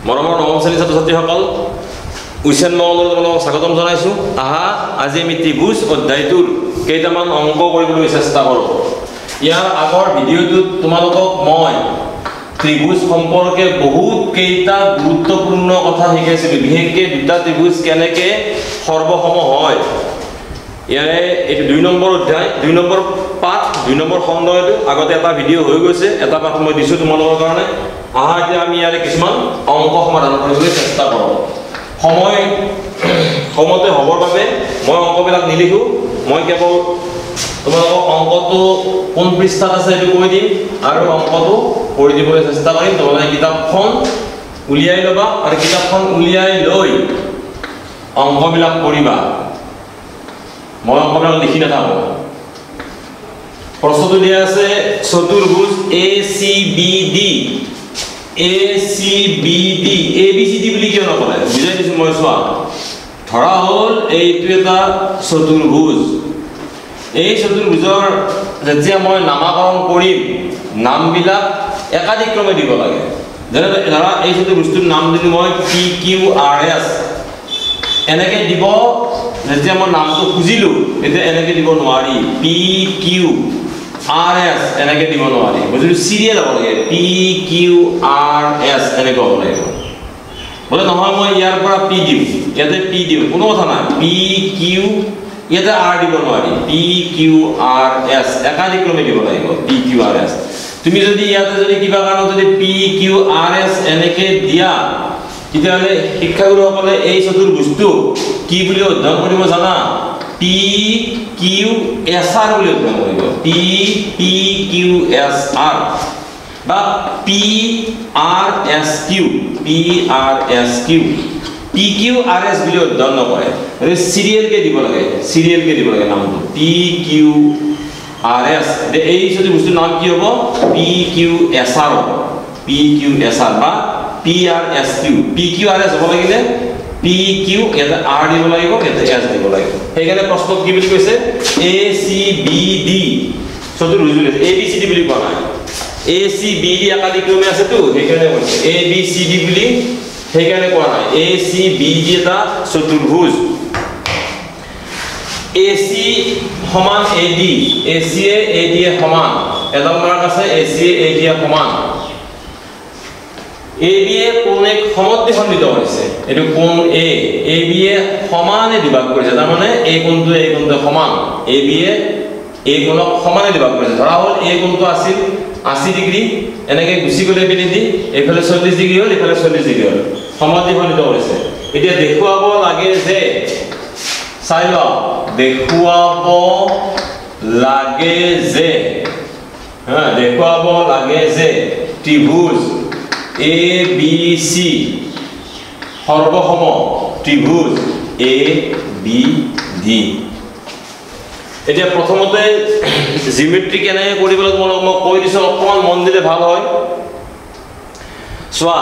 মৰমৰ নৱম শ্ৰেণীৰ ছাত্ৰ ছাত্ৰীসকল উচ্চান মহোদয়ক আপোনালোকক স্বাগতম জনাইছোঁ। আহা আজি আমি ত্ৰিভুজ অধ্যায়টোৰ কেইটামান অংক কৰিবলৈ চেষ্টা কৰোঁ। ইয়াৰ আগৰ ভিডিঅ'টোত তোমালোকক মই ত্ৰিভুজ সম্পৰ্কে বহুত কেইটা গুৰুত্বপূৰ্ণ কথা শিকাইছিলোঁ, বিশেষকৈ দুটা ত্ৰিভুজ কেনেকৈ সৰ্বসম হয়। ইয়াৰে এইটো 2 নম্বৰ অধ্যায়, 2 নম্বৰ পাঠ, 2 নম্বৰ খণ্ডটো আগতে এটা ভিডিঅ' হৈ গৈছে, এটা পাঠ মই দিছোঁ তোমালোকৰ কাৰণে। আহা এতিয়া আমি ইয়াৰে কিছুমান অংক সমাধান কৰিবলৈ চেষ্টা কৰোঁ। সময়তে হ'বৰ বাবে মই অংকবিলাক নিলিখোঁ, মই কেৱল তোমালোকক অংকটো কোন পৃষ্ঠাত আছে সেইটো কৈ দিম আৰু অংকটো কৰি দিবলৈ চেষ্টা কৰিম। তোমালোকে কিতাপখন উলিয়াই ল'বা আৰু কিতাপখন উলিয়াই লৈ অংকবিলাক কৰিবা। মই অংকবিলাক লিখি নাথাকোঁ। প্ৰশ্নটো দিয়া আছে চতুৰ্ভুজ ACBD ABCD বুলি কিয় নকলে বুজাই দিছোঁ মই। চোৱা, ধৰা হ'ল এইটো এটা চতুৰ্ভুজ। এই চতুৰ্ভুজৰ যেতিয়া মই নামাকৰণ কৰিম নামবিলাক একাধিক্ৰমে দিব লাগে। যেনে ধৰা এই চতুৰ্ভুজটোৰ নাম যদি মই PQRS এনেকৈ দিব, যেতিয়া মই নামটো খুজিলোঁ তেতিয়া এনেকৈ দিব নোৱাৰি। PQRS এনেকৈ দিব নোৱাৰি, বুজিলোঁ? চিৰিয়েল হ'ব লাগে, PQRS এনেকৈ হ'ব লাগিব। বোলে নহয় মই ইয়াৰ পৰা P দিওঁ, ইয়াতে P দিওঁ, কোনো কথা নাই। PQ ইয়াতে R দিব নোৱাৰি, PQRS একাধিক্ৰমে দিব লাগিব, PQRS। তুমি যদি ইয়াতে যদি কিবা কাৰণত যদি PQRS এনেকৈ দিয়া, তেতিয়াহ'লে শিক্ষাগুৰুসকলে এই চতুৰ্ভুজটো কি বুলি অধ্যয়ন কৰিব জানা? PQSR বুলি অধ্যয়ন কৰিব, PQSR বা PRSQ PQRS বুলি অধ্যয়ন নকৰে, চিৰিয়েলকে দিব লাগে, চিৰিয়েলকে দিব লাগে নামটো PQRS। এই চতুৰ্ভুজটোৰ নাম কি হ'ব? PQSR হ'ব, PQSR বা PRSQ। PQRS হ'ব লাগিলে PQ ইয়াতে R দিব লাগিব, ইয়াতে S দিব লাগিব। সেইকাৰণে প্ৰশ্নত কি বুলি কৈছে? ACBD চতুৰ্ভুজ বুলি আছে, ABCD বুলি কোৱা নাই। ACBD একাধিক্ৰমে আছেতো, সেইকাৰণে কৈছে ABCD বুলি, সেইকাৰণে কোৱা নাই। ACBD এটা চতুৰ্ভুজ। AC সমান AD, AC এ AD এ সমান, এডাল মাৰ্ক আছে, AC এ AD এ সমান। AB এ কোণ এক সমদ্বিখণ্ডিত কৰিছে, এইটো কোণ AB এ সমানে বিভাগ কৰিছে, তাৰমানে এই কোণটো সমান। AB এ এই কোণক সমানে বিভাগ কৰিছে। ধৰা হ'ল এই কোণটো আছিল 80 ডিগ্ৰী, এনেকৈ গুচি গ'লে পিনেদি এইফালে 40 ডিগ্ৰী হ'ল, এইফালে 40 ডিগ্ৰী হ'ল, সমদ্বিখণ্ডিত কৰিছে। এতিয়া দেখুৱাব লাগে যে, চাই লওক, দেখুৱাব লাগে যে ত্ৰিভুজ ABC সৰ্বসম ত্ৰিভুজ ABD। এতিয়া প্ৰথমতে জিঅমেট্ৰি কেনেকৈ কৰিবলৈ তোমালোকক মই কৈ দিছোঁ, অকণমান মন দিলে ভাল হয়। চোৱা,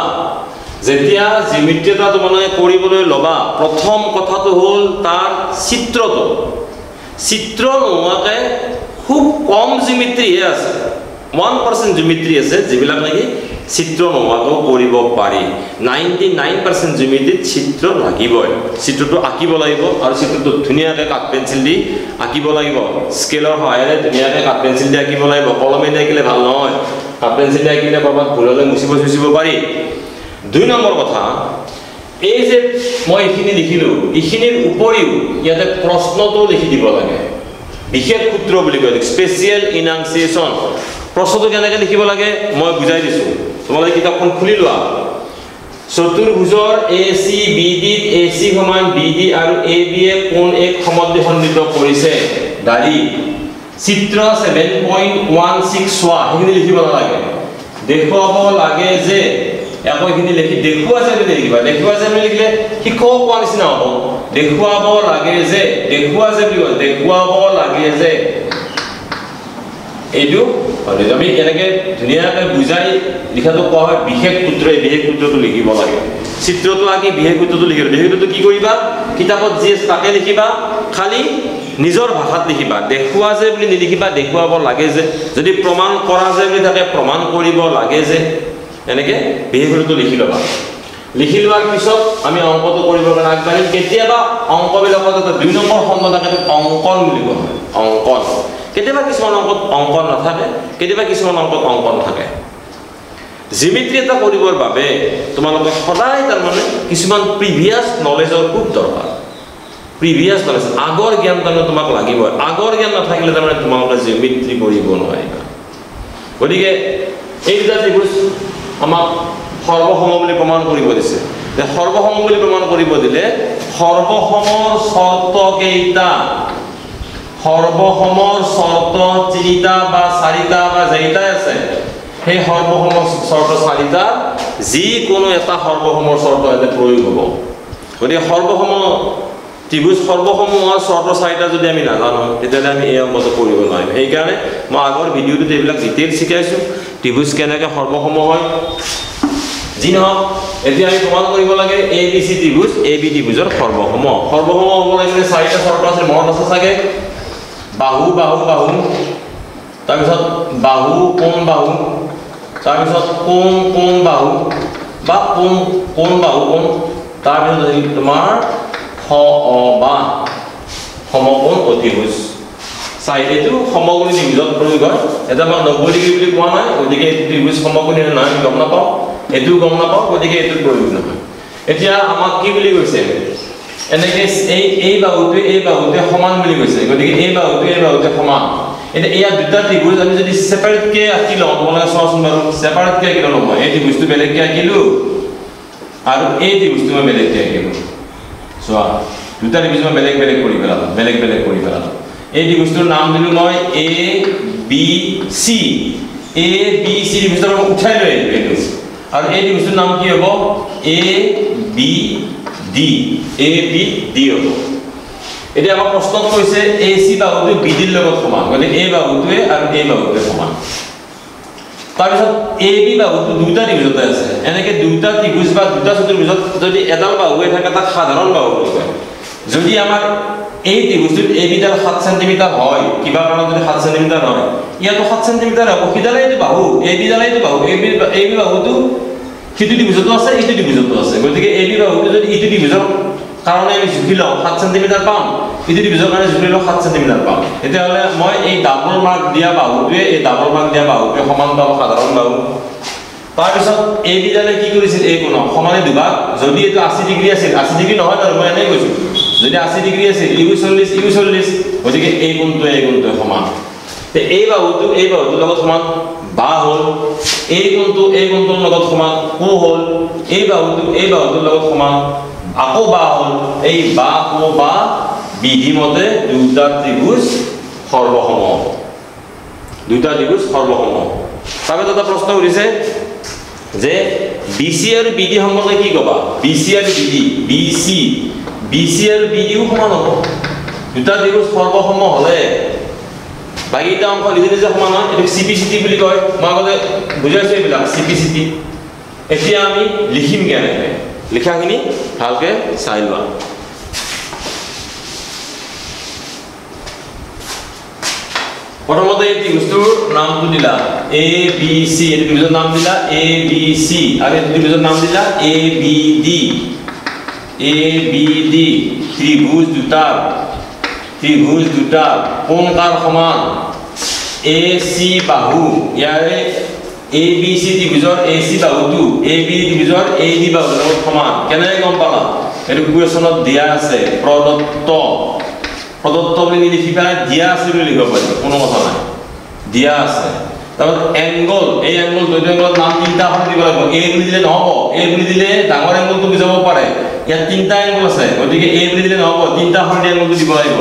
যেতিয়া জিঅমেট্ৰি এটা তোমালোকে কৰিবলৈ ল'বা, প্ৰথম কথাটো হ'ল তাৰ চিত্ৰটো। চিত্ৰ নোহোৱাকৈ খুব কম জিঅমেট্ৰিহে আছে, 1% জিঅমেট্ৰি আছে যিবিলাক নেকি চিত্ৰ নোহোৱাকৈ কৰিব পাৰি। 99% জিঅমেট্ৰিত চিত্ৰ লাগিবই, চিত্ৰটো আঁকিব লাগিব আৰু চিত্ৰটো ধুনীয়াকৈ কাঠ পেঞ্চিল দি আঁকিব লাগিব, স্কেলৰ সহায়েৰে ধুনীয়াকৈ কাঠ পেঞ্চিল দি আঁকিব লাগিব। কলমে দি আঁকিলে ভাল নহয়, কাঠ পেঞ্চিল দি আঁকিলে ক'ৰবাত ভুল হ'লে মুচিব পাৰি। 2 নম্বৰ কথা, এই যে মই এইখিনি লিখিলোঁ, এইখিনিৰ উপৰিও ইয়াতে প্ৰশ্নটো লিখি দিব লাগে। বিশেষ সূত্ৰ বুলি কয়, স্পেচিয়েল ইনাউন্সিয়েশ্যন। প্ৰশ্নটো কেনেকৈ লিখিব লাগে মই বুজাই দিছোঁ, তোমালোকে কিতাপখন খুলি লোৱা। চতুৰ্ভুজৰ ACBD AC সমান BD আৰু AB এ কোণ এক সমদ্বিখণ্ডিত কৰিছে, দাঢ়ি। চিত্ৰ 7.16 চোৱা, সেইখিনি লিখিব নালাগে। দেখুৱাব লাগে যে, আকৌ এইখিনি লিখি দেখুওৱা যে বুলি লিখিবা। দেখুওৱা যে বুলি লিখিলে শিক্ষক কোৱা নিচিনা হ'ব। দেখুৱাব লাগে যে, দেখুওৱা যে বুলি কয়, দেখুৱাব লাগে যে, এইটো আমি এনেকৈ ধুনীয়াকৈ বুজাই লিখাটো কোৱা হয় বিশেষ সূত্ৰ। এই বিশেষ সূত্ৰটো লিখিব লাগে। চিত্ৰটো আঁকি বিশেষ সূত্ৰটো লিখিবা। বিশেষ সূত্ৰটো কি কৰিবা? কিতাপত যি আছে তাকে লিখিবা, খালি নিজৰ ভাষাত লিখিবা। দেখুওৱা যে বুলি নিলিখিবা, দেখুৱাব লাগে যে। যদি প্ৰমাণ কৰা যে বুলি থাকে, প্ৰমাণ কৰিব লাগে যে। এনেকৈ বিশেষ সূত্ৰটো লিখি ল'বা। লিখি লোৱাৰ পিছত আমি অংকটো কৰিবৰ কাৰণে আগবাঢ়িম কেতিয়াবা অংকবিলাকত এটা 2 নম্বৰ খণ্ড থাকে অংকন বুলি কোৱা হয় অংকন কেতিয়াবা কিছুমান অংকত অংকন নাথাকে কেতিয়াবা কিছুমান অংকত অংকন থাকে জিমেট্ৰি এটা কৰিবৰ বাবে তোমালোকে সদায় তাৰ মানে কিছুমান প্ৰিভিয়াস নলেজৰ খুব দৰকাৰ প্ৰিভিয়াস নলেজ আগৰ জ্ঞান তাৰমানে তোমাক লাগিব আগৰ জ্ঞান নাথাকিলে তাৰমানে তোমালোকে জিমেট্ৰি কৰিব নোৱাৰিবা গতিকে এই দুটা ত্ৰিভুজ আমাক সৰ্বসম বুলি প্ৰমাণ কৰিব দিছে যে সৰ্বসম বুলি প্ৰমাণ কৰিব দিলে সৰ্বসমৰ শৰ্ত কেইটা সৰ্বসমৰ শৰ্ত 3টা বা 4টা বা যেইটা আছে সেই সৰ্বসমৰ শৰ্ত 4টা যি কোনো এটা সৰ্বসমৰ শৰ্ত এতে প্ৰয়োগ হ'ব গতিকে সৰ্বসম ত্ৰিভুজ সৰ্বসমৰ শৰ্ত 4টা যদি আমি নাজানো তেতিয়ালে আমি এই অংকটো কৰিব নোৱাৰিম সেই কাৰণে মই আগৰ ভিডিঅ'টোত এইবিলাক ডিটেইলছ শিকাইছো ত্ৰিভুজ কেনেকৈ সৰ্বসম হয় যি নহওক এতিয়া আমি প্ৰমাণ কৰিব লাগে ABC ত্ৰিভুজ AB ত্ৰিভুজৰ সৰ্বসম হ'ব লাগিলে 4টা শৰ্ত আছে মনত আছে চাগে বাহু বাহু বাহু তাৰপিছত বাহু কোণ বাহু তাৰপিছত কোণ কোণ বাহু বা কোণ বাহু কোণ তাৰপিছত তোমাৰ বা সমকোণ অতিভুজ চাইডেটো সমকোণী ত্ৰিভুজত প্ৰয়োগ হয় এটা মই 90 ডিগ্ৰী বুলি কোৱা নাই গতিকে এই ত্ৰিভুজ সমকোণী নাই গম নাপাওঁ এটো গম নাপাওঁ গতিকে এটো প্ৰয়োগ নহয় এতিয়া আমাক কি বুলি কৈছে এনেকে এই বাহুতে সমান বুলি কৈছে গতিকে এই বাহুতে সমান এটা এয়া দুটা ত্ৰিভুজ আমি যদি সেপাৰেট কে আঁকি লওঁ তোমালোকে চাওঁচোন বাৰু সেপাৰেট কে আঁকি লওঁ মই এই ত্ৰিভুজটো বেলেগকে আঁকিলো আৰু এই ত্ৰিভুজটো মই বেলেগকে আঁকিলো চোৱা দুটা ত্ৰিভুজ মই বেলেগ কৰি পেলালো এই ত্ৰিভুজটোৰ নাম দিলো মই ABC ত্ৰিভুজটো উঠাই লৈ আহিলো আৰু এই ত্ৰিভুজটোৰ নাম কি হ'ব ABD হ'ব এতিয়া আমাৰ প্ৰশ্নত কৈছে AC বাহুটো BD ৰ লগত সমান গতিকে এই বাহুটোৱে আৰু এই বাহুটোৱে সমান তাৰপিছত AB বাহুটো দুটা ত্ৰিভুজতে আছে এনেকে দুটা ত্ৰিভুজ বা দুটা চতুৰ্ভুজত যদি এডাল বাহুৱে থাকে তাক সাধাৰণ বাহু বুলি কয় যদি আমাৰ এই ত্ৰিভুজটোত AB ডাল 7 সেমি হয় কিবা কাৰণত যদি 7 সেমি হয় ইয়াতো 7 সেমি হ'ব কিদালে এইটো বাহু AB ডালে এইটো বাহু AB বাহুটো কিটো ত্ৰিভুজতো আছে ইটো ত্ৰিভুজতো আছে গতিকে AB বাহুটো যদি ইটো ত্ৰিভুজৰ কাৰণে আমি জুখি লওঁ 7 সেমি পাম ইটো ত্ৰিভুজৰ কাৰণে জুখি লওঁ 7 সেমি পাম তেতিয়াহ'লে মই এই ডাবল মাৰ্ক দিয়া বাহুটোৱে সমান পাব সাধাৰণ বাহু তাৰপিছত AB ডালে কি কৰিছিল এই কোণ সমানে দুভাগ যদি এটো 80 ডিগ্ৰী আছিল 80 ডিগ্ৰী নহয় তাৰ মই এনেই কৈছো যদি 80 ডিগ্ৰী আছিল ইউ 40 গতিকে এই কোণটো সমান তে এই বাহুটোৰ লগত সমান বা হল এই কোণটোৰ লগত সমান কো হল এই বাহুটোৰ লগত সমান আকৌ বা হল এই বা কো বা বিধি মতে দুটা ত্ৰিভুজ সৰ্বসম তাৰপিছত এটা প্ৰশ্ন উঠিছে যে BC আৰু BD সম্পৰ্কে কি কবা BC আৰু BD আৰু BDও সমান হ'ব দুটা ত্ৰিভুজ সৰ্বসম হলে বাকিটা অংশ নিজে সমান হয় এটো CPCT বুলি কয় মই আগতে বুজাইছো এইবিলাক CPCT এতিয়া আমি লিখিম কেনেকৈ লিখাখিনি ভালকে চাই লোৱা প্ৰথমতে এই ত্ৰিভুজটোৰ নামটো দিলা ABC এই ত্ৰিভুজৰ নাম দিলা ABC আৰু এই ত্ৰিভুজৰ নাম দিলা ABD ত্ৰিভুজ দুটা কোণ কাৰ সমান AC বাহু ইয়াৰে ABC ত্ৰিভুজৰ AC বাহুটো AB ত্ৰিভুজৰ AD বাহুৰ লগত সমান কেনেকৈ গম পালা এটো কুৱেশ্যনত দিয়া আছে প্ৰদত্ত বুলি লিখি পেলাই দিয়া আছে বুলি লিখিব পাৰি কোনো কথা নাই দিয়া আছে তাৰপৰা এংগল এই এংগল দুইটা এংগলৰ নাম তিনটা এখন দিব লাগিব A বুলি দিলে নহব A বুলি দিলে ডাঙৰ এংগলটো বুজাব পাৰে ইয়াত তিনটা এংগল আছে গতিকে A বুলি দিলে নহব তিনটা এখন এংগলটো দিব লাগিব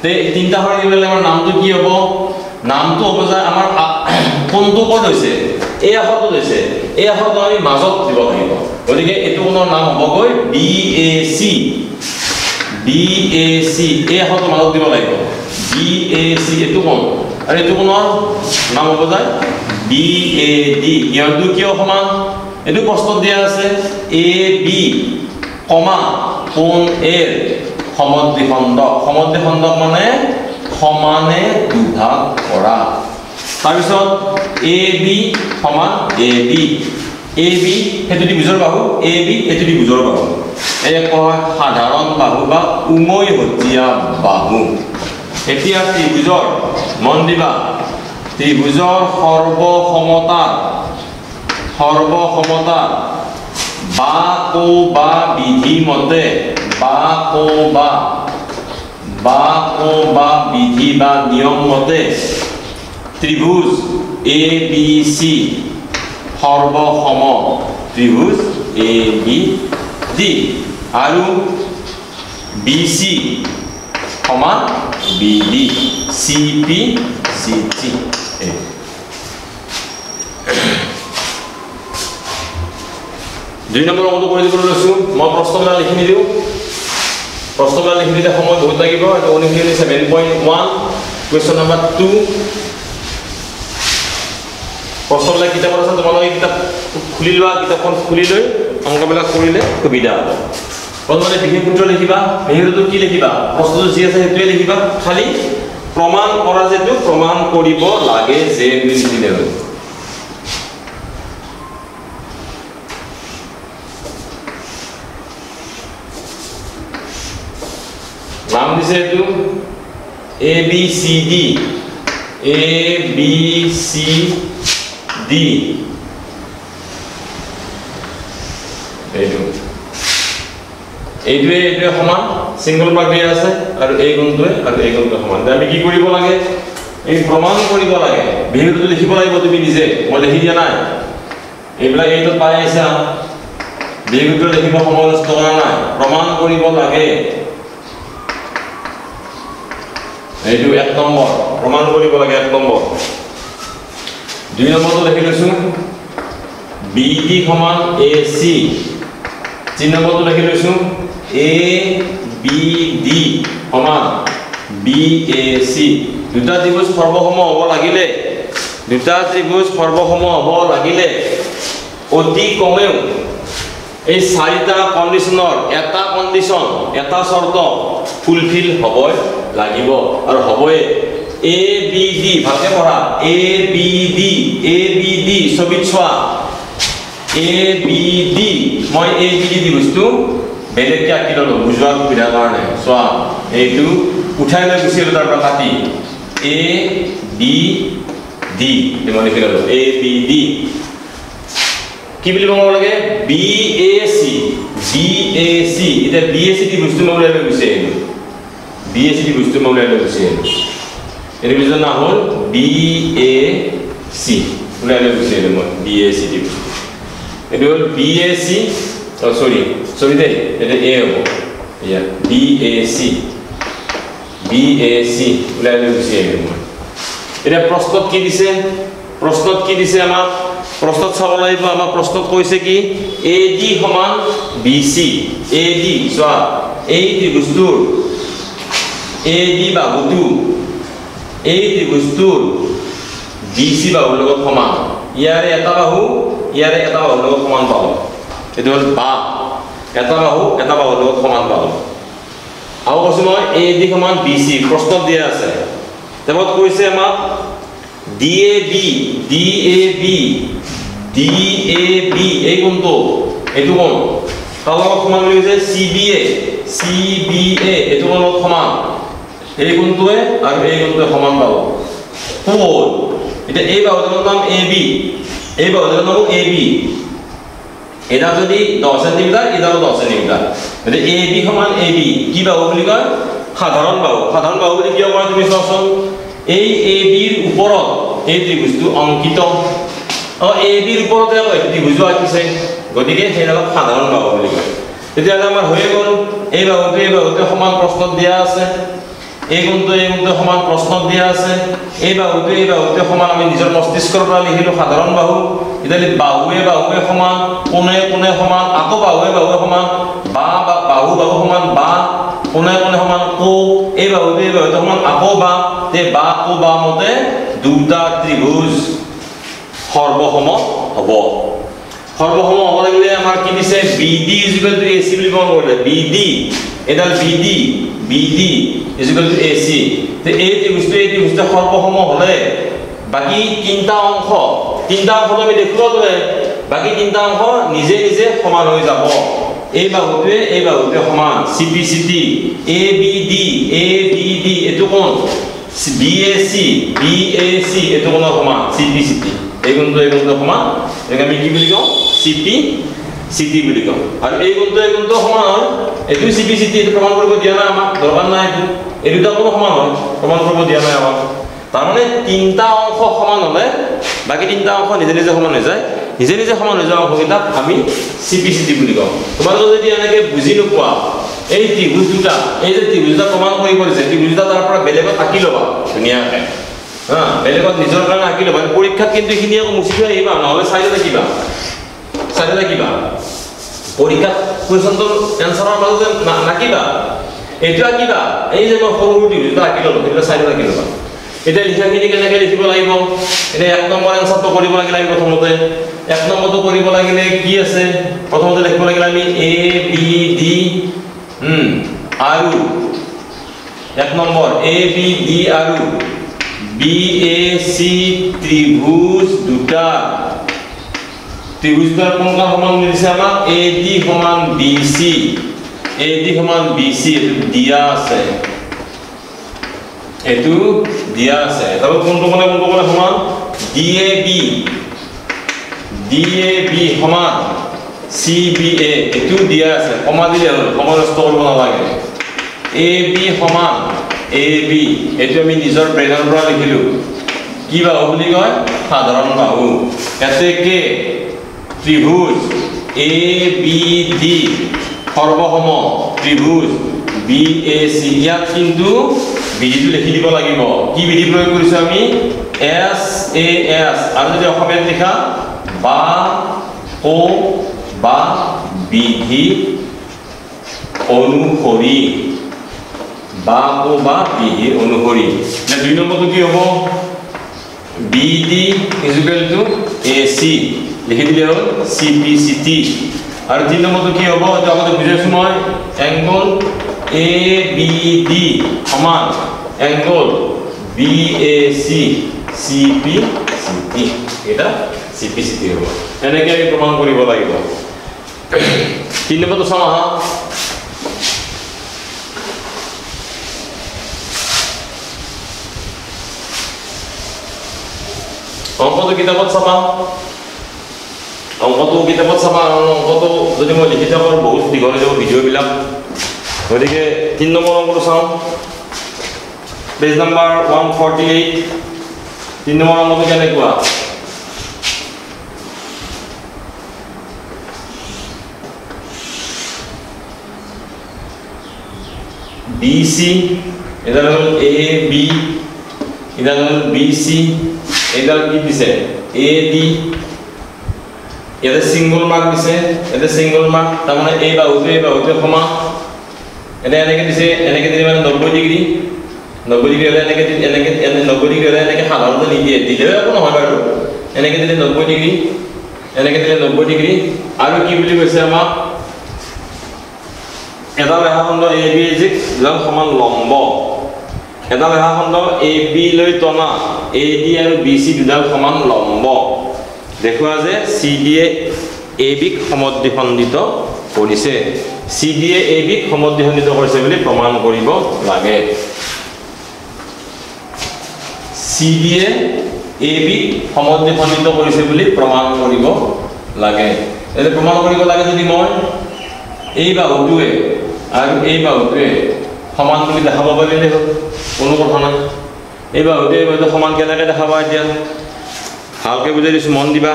তে তিনটা এখন দিলে আমাৰ নামটো কি হ'ব নামটো হ'ব যে আমাৰ কোনটো ক'ত হৈছে এই আখৰটো হৈছে এই আখৰটো আমি মাজত দিব লাগিব গতিকে এটো কোণৰ নাম হ'বগৈ BAC এই আখৰটো মাজত দিব লাগিব BAC এটো কোণ আৰু এটো কোণৰ নাম হ'ব যায় BAD ইয়াৰটো কিয় সমান এটো প্ৰশ্নত দিয়া আছে AB কোণ A সমদ্বিখণ্ডক মানে সমানে দুভাগ কৰা তাৰপিছত AB সমান AB AB হেতু ত্ৰিভুজৰ বাহু AB হেতু ত্ৰিভুজৰ বাহু এক সাধাৰণ বাহু বা উমৈহতীয়া বাহু এতিয়া ত্ৰিভুজৰ মন দিবা ত্ৰিভুজৰ সৰ্বসমতা বা কো বা বিধি মতে বা কো বা বিধি বা নিয়ম মতে ত্ৰিভুজ ABC সৰ্বসম ত্ৰিভুজ ABD আৰু BC সমান BD CP CT দুই নম্বৰ অংকটো কৰি দিব লৈছো মই প্ৰশ্নবিলাক লিখি নিদিও প্ৰশ্নবিলাক লিখি দিলে সময় বহুত লাগিব এটা অনুশীলনী 7.1 question number 2 প্ৰশ্নবিলাক কিতাপত আছে তোমালোকে কিতাপ খুলি লোৱা কিতাপখন খুলি লৈ অংকবিলাক কৰিলে সুবিধা হ'ব প্ৰথমতে বিশেষ সূত্ৰ লিখিবা মেহেৰটো কি লিখিবা প্ৰশ্নটো যি আছে সেইটোৱে লিখিবা খালি প্ৰমাণ কৰা যেটো প্ৰমাণ কৰিব লাগে যে লিখিলে হয় নাম দিছে এটো ABCD এইটোৱে সমান সিঙ্গল ভাগ দিয়া আছে আৰু এই গুণটোৱে সমান আমি কি কৰিব লাগে এই প্ৰমাণ কৰিব লাগে বিহেৰটো লিখিব লাগিব তুমি নিজে মই লিখি দিয়া নাই এইবিলাক এইটো পাই আছা বিহেৰটো লিখিব সময় নষ্ট কৰা নাই প্ৰমাণ কৰিব লাগে এইটো 1 নম্বৰ প্ৰমাণ কৰিব লাগে 1 নম্বৰ 2 নম্বৰটো লিখি লৈছো BD সমান AC 3 নম্বৰটো লিখি লৈছো ABD সমান BAC দুটা ত্ৰিভুজ সৰ্বসম হ'ব লাগিলে অতি কমেও এই চাৰিটা কন্ডিশনৰ এটা শৰ্ত ফুলফিল হ'বই লাগিব আৰু হ'বই ABD ভালকে পঢ়া ABD ছবিত চোৱা ABD মই ABD দি বস্তু বেলেগকে আঁকি ললো বুজোৱাৰ সুবিধাৰ কাৰণে চোৱা এইটো উঠাই লৈ গুচি তাৰ পৰা কাটি ABD মই লিখি ললো ABD কি বুলি ক'ব লাগে BAC এটা BAC দি বস্তু মই উলাই লৈ গুচি আহিলো BAC দি বস্তু মই উলাই লৈ গুচি আহিলো এর বিজন নাম হল BAC উলাই লৈ গুচি আহিলো মই BAC দি এটো হল BAC সরি দে এটা A হবো ইয়া BAC উলাই লৈ গুচি আহিলো মই এটা প্ৰশ্নত কি দিছে আমাক প্ৰশ্নত চাব লাগিব আমাক প্ৰশ্নত কৈছে কি AD সমান BC AD চোৱা এই ত্ৰিভুজটোৰ AD বাহুটো এই ত্ৰিভুজটোৰ BC বাহুৰ লগত সমান ইয়াৰে এটা বাহুৰ লগত সমান পাব এটো হল বা এটা বাহুৰ লগত সমান পাব আৰু কৈছো মই AD সমান BC প্ৰশ্নত দিয়া আছে তেমত কৈছে আমাক DAB এই কোনটো এটো কোন তাৰ লগত সমান বুলি কৈছে CBA এটো কোন লগত সমান এই কোনটোৱে আৰু এই কোনটোৱে সমান পাব কোন এটা এই বাহুৰ নাম AB এটা যদি 10 সেমি এটাও 10 সেমি মানে AB সমান AB কি বাহু বুলি কয় সাধাৰণ বাহু বুলি কিয় কয় তুমি চোৱাচোন এই AB ৰ ওপৰত এই ত্ৰিভুজটো অংকিত AB ৰ ওপৰতে ত্ৰিভুজ আঁকিছে গতিকে সেইডালক সাধাৰণ বাহু বুলি কয় তেতিয়াহ'লে আমাৰ হৈ গ'ল এই বাহুতে সমান প্ৰশ্নত দিয়া আছে এই কোনটো সমান প্ৰশ্নত দিয়া আছে এই বাহুতে সমান আমি নিজৰ মস্তিষ্কৰ পৰা লিখিলো সাধাৰণ বাহু ইতালি বাহুৱে সমান কোণে সমান আকৌ বাহুৱে সমান বাহু সমান বা কোণে সমান কো এই বাহুতে সমান আকৌ বা তে বা কো বা মতে দুটা ত্ৰিভুজ সৰ্বসম হ'ব লাগিলে আমাৰ কি দিছে BD AC বুলি কোৱা কৰিলে BD এডাল BD AC তে এই ত্ৰিভুজটো সৰ্বসম হলে বাকি তিনটা অংশ আমি দেখুৱালে বাকি তিনিটা অংশ নিজে নিজে সমান হৈ যাব এই বাহুটোৱে সমান CPCT ABD এটো কোণ BAC এটো কোণৰ সমান CPCT এই কোণটো সমান একে আমি কি বুলি কওঁ CPCT বুলি কওঁ আৰু এই কোণটো সমান হয় এটো CPCT এটো প্ৰমাণ কৰিব দিয়া নাই আমাক দৰকাৰ নাই এই দুটা কোণ সমান হয় প্ৰমাণ কৰিব দিয়া নাই আমাক তাৰ মানে তিনিটা অংশ সমান হলে বাকি তিনিটা অংশ নিজে নিজে সমান হৈ যায় নিজে নিজে সমান হৈ যোৱা অংশকেইটাক আমি CPCT বুলি কওঁ তোমালোকে যদি এনেকে বুজি নোপোৱা এই ত্ৰিভুজ দুটা এই যে ত্ৰিভুজ দুটা প্ৰমাণ কৰিব দিছে ত্ৰিভুজ দুটা তাৰ পৰা বেলেগত আঁকি ল'বা ধুনীয়াকৈ বেলেগত নিজৰ কাৰণে আঁকি ল'বা পৰীক্ষাত কিন্তু এইখিনি আকৌ মুচি থৈ আহিবা নহ'লে চাইডত আঁকিবা পৰীক্ষাত কুৱেশ্যনটোৰ এনচাৰৰ মাজতে নাকিবা এইটো আঁকিবা এই যে মই সৰু ত্ৰিভুজ দুটা আঁকি ল'লো সেইটো চাইডত আঁকি ল'বা এতিয়া লিখাখিনি কেনেকৈ লিখিব লাগিব এতিয়া 1 নম্বৰ এনচাৰটো কৰিব লাগিলে আমি প্ৰথমতে 1 নম্বৰটো কৰিব লাগিলে কি আছে প্ৰথমতে লিখিব লাগিলে আমি ABD আৰু 1 নম্বৰ ABD আৰু BAC ত্ৰিভুজ দুটাৰ কোণটা সমান দিছে আমাক AD সমান BC এটো দিয়া আছে তারপর কোনটো সমান DAB সমান CBA এটো দিয়া আছে কমা দিলে হল সমস্ত কৰিব নালাগে AB সমান AB এটো আমি নিজৰ ব্ৰেইনৰ পৰা লিখিলো কি বাহু বুলি কয় সাধাৰণ বাহু এতেকে ত্ৰিভুজ ABD সৰ্বসম ত্ৰিভুজ BAC ইয়াত কিন্তু বিধিটো লিখি দিব লাগিব কি বিধি প্ৰয়োগ কৰিছো আমি SAS আৰু যদি অসমীয়াত লিখা বা ও বা বিধি অনুসৰি বা ও বা বিধি অনুসৰি না 2 নম্বৰটো কি হ'ব BD AC লিখি দিলে হ'ল CPCT আৰু 3 নম্বৰটো কি হ'ব এটা আগতে বুজাইছো মই এংগল ABD সমান এংগল BAC CPCT এটা CPCT হ'ব এনেকৈ আমি প্ৰমাণ কৰিব লাগিব 3 নম্বৰটো চাওঁ আহা অংকটো কিতাপত চাবা অংকটো যদি মই লিখি থাকোঁ বহুত দীঘল হৈ যাব ভিডিঅ'বিলাক গতিকে 3 নম্বৰ অংকটো চাওঁ পেজ নাম্বাৰ 148 3 নম্বৰ অংকটো কেনেকুৱা BC এডাল হ'ল AB এডাল হ'ল BC এডাল কি দিছে AD ইয়াতে সিঙ্গল মার্ক দিছে ইয়াতে সিঙ্গল মার্ক তার মানে এই বাহুতে সমান এটা এনেকে দিছে এনেকে দিলে মানে 90 ডিগ্রি হলে এনেকে 90 ডিগ্রি হলে এনেকে সাধাৰণতে নিদিয়ে দিলেও একো নহয় বাৰু এনেকে দিলে 90 ডিগ্ৰি এনেকে দিলে 90 ডিগ্ৰি আৰু কি বুলি কৈছে আমাক এটা ৰেখাখণ্ড AB যাক সমান লম্ব এটা ৰেখাখণ্ড AB লৈ টনা AD আৰু BC দুডাল সমান লম্ব দেখুৱা যে CDয়ে AB ক সমদ্বিখণ্ডিত কৰিছে CDয়ে AB ক সমদ্বিখণ্ডিত কৰিছে বুলি প্ৰমাণ কৰিব লাগে CDয়ে AB ক সমদ্বিখণ্ডিত কৰিছে বুলি প্ৰমাণ কৰিব লাগে এনে প্ৰমাণ কৰিব লাগে যদি মই এই বাহুটোৱে আৰু এই বাহুটোৱে সমান বুলি দেখাব পাৰিলে হ'ল কোনো কথা নাই এই বাহুটোৱে সমান কেনেকৈ দেখাব এতিয়া ভালকে বুজাই দিছো মন দিবা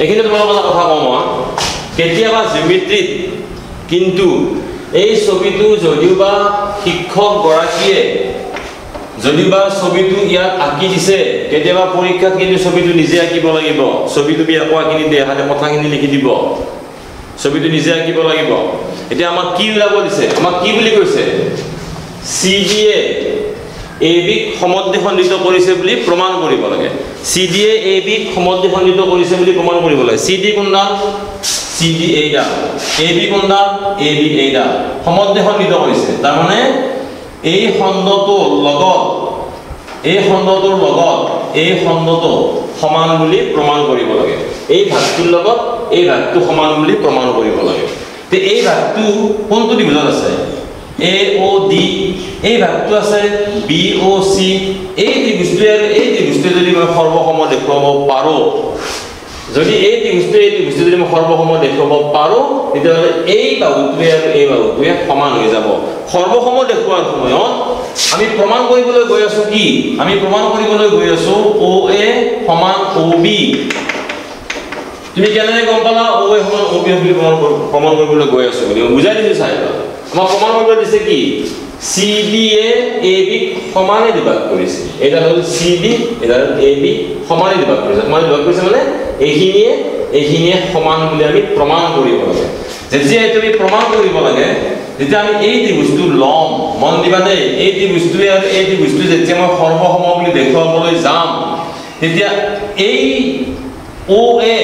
এইখিনি তোমালোকৰ কথা কম কেতিয়াবা জিওমেট্ৰিত কিন্তু এই ছবিটো যদিওবা শিক্ষক গৰাকীয়ে যদিওবা ছবিটো ইয়াত আঁকি দিছে কেতিয়াবা পৰীক্ষাত কিন্তু ছবিটো নিজে আঁকিব লাগিব ছবিটো আকৌ আঁকি নিদিয়ে হাতে কথাখিনি লিখি দিব ছবিটো নিজে আঁকিব লাগিব এতিয়া আমাক কি ওলাব দিছে আমাক কি বুলি কৈছে CDয়ে AB ক সমদ্বিখণ্ডিত কৰিছে বুলি প্ৰমাণ কৰিব লাগে CDয়ে AB ক সমদ্বিখণ্ডিত কৰিছে বুলি প্ৰমাণ কৰিব লাগে CD কোনডাল CD এইডাল AB কোনডাল AB এইডাল সমদ্বিখণ্ডিত কৰিছে তাৰ মানে এই খণ্ডটোৰ লগত সমান বুলি প্ৰমাণ কৰিব লাগে এই ভাগটোৰ লগত এই ভাগটো সমান বুলি প্ৰমাণ কৰিব লাগে তে এই ভাগটো কোনটো ডিভিজন আছে AOD এই ভাগটো আছে BOC এই ত্ৰিভুজটো আৰু এই ত্ৰিভুজটো যদি মই সৰ্বসম দেখুৱাব পাৰো যদি এই ত্ৰিভুজটো যদি মই সৰ্বসম দেখুৱাব পাৰো তেতিয়াহ'লে এই বাহুটোৱে আৰু এই বাহুটোৱে সমান হৈ যাব সৰ্বসম দেখুৱাৰ সময়ত আমি প্ৰমাণ কৰিবলৈ গৈ আছো কি আমি প্ৰমাণ কৰিবলৈ গৈ আছো OA সমান OB তুমি কেনেকৈ গম পালা OA সমান OB বুলি প্ৰমাণ কৰিবলৈ গৈ আছো বুলি বুজাই দিছো চাইবা আমাৰ প্ৰমাণ কৰিবলৈ দিছে কি CDA AB সমানে বিভাগ কৰিছে এটা হ'ল CD এটা হ'ল AB সমানে বিভাগ কৰিছে সমানে বিভাগ কৰিছে মানে এইখিনিয়ে সমান বুলি আমি প্ৰমাণ কৰিব লাগে যেতিয়া তুমি প্ৰমাণ কৰিব লাগে যেতিয়া আমি এই ত্ৰিভুজটো লম মন দিবা দেই এই ত্ৰিভুজটোৱে আৰু এই ত্ৰিভুজটো যেতিয়া মই সৰ্বসম বুলি দেখুৱাবলৈ যাম তেতিয়া এই OA